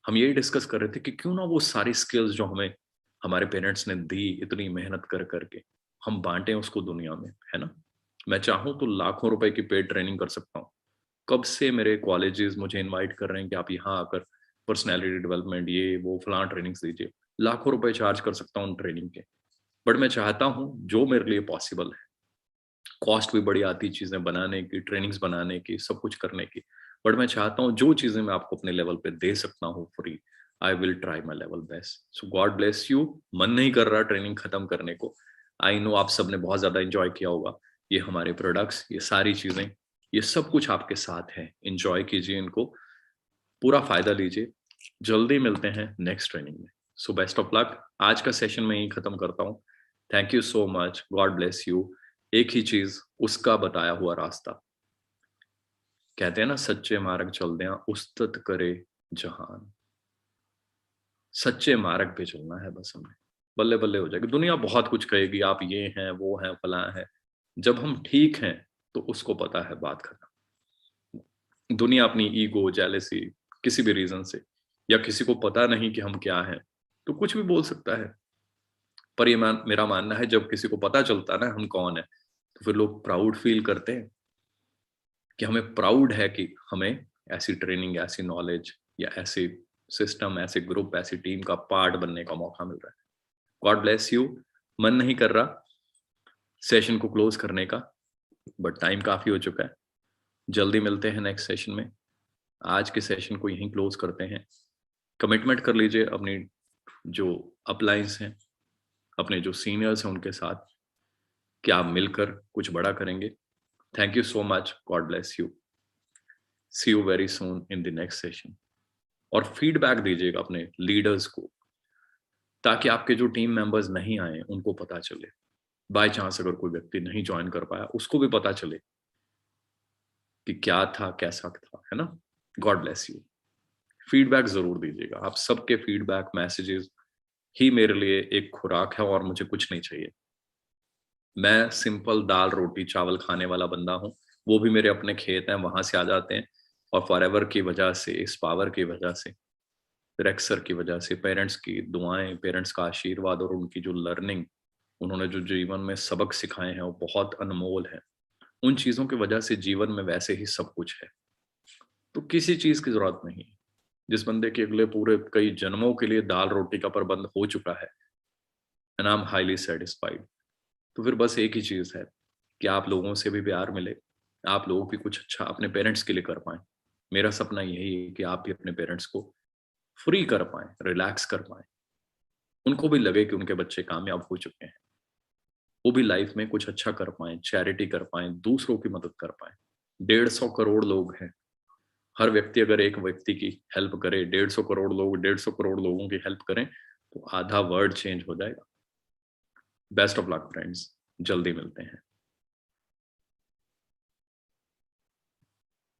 हम यही डिस्कस कर रहे थे कि क्यों ना वो सारी स्किल्स जो हमें हमारे पेरेंट्स ने दी इतनी मेहनत कर करके, हम बांटें उसको दुनिया में, है ना। मैं चाहूँ तो लाखों रुपए की पेड ट्रेनिंग कर सकता हूँ। कब से मेरे कॉलेजेस मुझे इनवाइट कर रहे हैं कि आप यहाँ आकर पर्सनैलिटी डेवलपमेंट ये वो फलां ट्रेनिंग्स दीजिए। लाखों रुपए चार्ज कर सकता हूँ उन ट्रेनिंग के। बट मैं चाहता हूँ जो मेरे लिए पॉसिबल है, कॉस्ट भी बड़ी आती चीजें बनाने की, ट्रेनिंग्स बनाने की, सब कुछ करने की। बट मैं चाहता हूँ जो चीजें मैं आपको अपने लेवल पे दे सकता हूँ free, I will try my level best. So God bless you. मन नहीं कर रहा ट्रेनिंग खत्म करने को। आई नो आप सबने बहुत ज्यादा इंजॉय किया होगा। ये हमारे प्रोडक्ट्स, ये सारी चीजें, ये सब कुछ आपके साथ है। इंजॉय कीजिए इनको, पूरा फायदा लीजिए। जल्दी मिलते हैं नेक्स्ट ट्रेनिंग में। So best of luck. आज का सेशन मैं यही खत्म करता हूँ। Thank you so much, God bless you. एक ही चीज, उसका बताया हुआ रास्ता। कहते हैं ना, सच्चे मार्ग चलदे उस्तत करे जहान। सच्चे मार्ग पे चलना है बस हमें, बल्ले बल्ले हो जाएगी। दुनिया बहुत कुछ कहेगी, आप ये हैं वो हैं फलां हैं। जब हम ठीक हैं तो उसको पता है, बात खत्म। दुनिया अपनी ईगो, जेलेसी, किसी भी रीजन से, या किसी को पता नहीं कि हम क्या हैं, तो कुछ भी बोल सकता है। पर ये मेरा मानना है, जब किसी को पता चलता है ना हम कौन है, तो फिर लोग प्राउड फील करते हैं कि हमें प्राउड है कि हमें ऐसी ट्रेनिंग, ऐसी नॉलेज या ऐसे सिस्टम, ऐसे ग्रुप, ऐसी टीम का पार्ट बनने का मौका मिल रहा है। God bless you. मन नहीं कर रहा सेशन को क्लोज करने का, बट टाइम काफी हो चुका है। जल्दी मिलते हैं नेक्स्ट सेशन में। आज के सेशन को यहीं क्लोज करते हैं। कमिटमेंट कर लीजिए अपनी जो अपलाइंस हैं, अपने जो सीनियर्स हैं उनके साथ, कि आप मिलकर कुछ बड़ा करेंगे। Thank you so much, God bless you. See you very soon in the next session. और फीडबैक दीजिएगा अपने लीडर्स को, ताकि आपके जो टीम मेंबर्स नहीं आए उनको पता चले। बाय चांस अगर कोई व्यक्ति नहीं ज्वाइन कर पाया, उसको भी पता चले कि क्या था, कैसा था, है ना। God bless you. फीडबैक जरूर दीजिएगा। आप सबके फीडबैक, मैसेजेस ही मेरे लिए एक खुराक है, और मुझे कुछ नहीं चाहिए। मैं सिंपल दाल रोटी चावल खाने वाला बंदा हूँ। वो भी मेरे अपने खेत हैं, वहां से आ जाते हैं। और फॉरएवर की वजह से, इस पावर की वजह से, रेक्सर की वजह से, पेरेंट्स की दुआएं, पेरेंट्स का आशीर्वाद और उनकी जो लर्निंग, उन्होंने जो जीवन में सबक सिखाए हैं वो बहुत अनमोल है। उन चीजों की वजह से जीवन में वैसे ही सब कुछ है, तो किसी चीज की जरूरत नहीं। जिस बंदे के अगले पूरे कई जन्मों के लिए दाल रोटी का प्रबंध हो चुका है, and I am highly satisfied. तो फिर बस एक ही चीज है कि आप लोगों से भी प्यार मिले, आप लोग भी कुछ अच्छा अपने पेरेंट्स के लिए कर पाए। मेरा सपना यही है कि आप भी अपने पेरेंट्स को फ्री कर पाए, रिलैक्स कर पाए, उनको भी लगे कि उनके बच्चे कामयाब हो चुके हैं, वो भी लाइफ में कुछ अच्छा कर पाए, चैरिटी कर पाए, दूसरों की मदद कर पाए। 150 करोड़ लोग हैं। हर व्यक्ति अगर एक व्यक्ति की हेल्प करे, 150 करोड़ लोग 150 करोड़ लोगों की हेल्प करें, तो आधा वर्ल्ड चेंज हो जाएगा। बेस्ट ऑफ लक फ्रेंड्स, जल्दी मिलते हैं।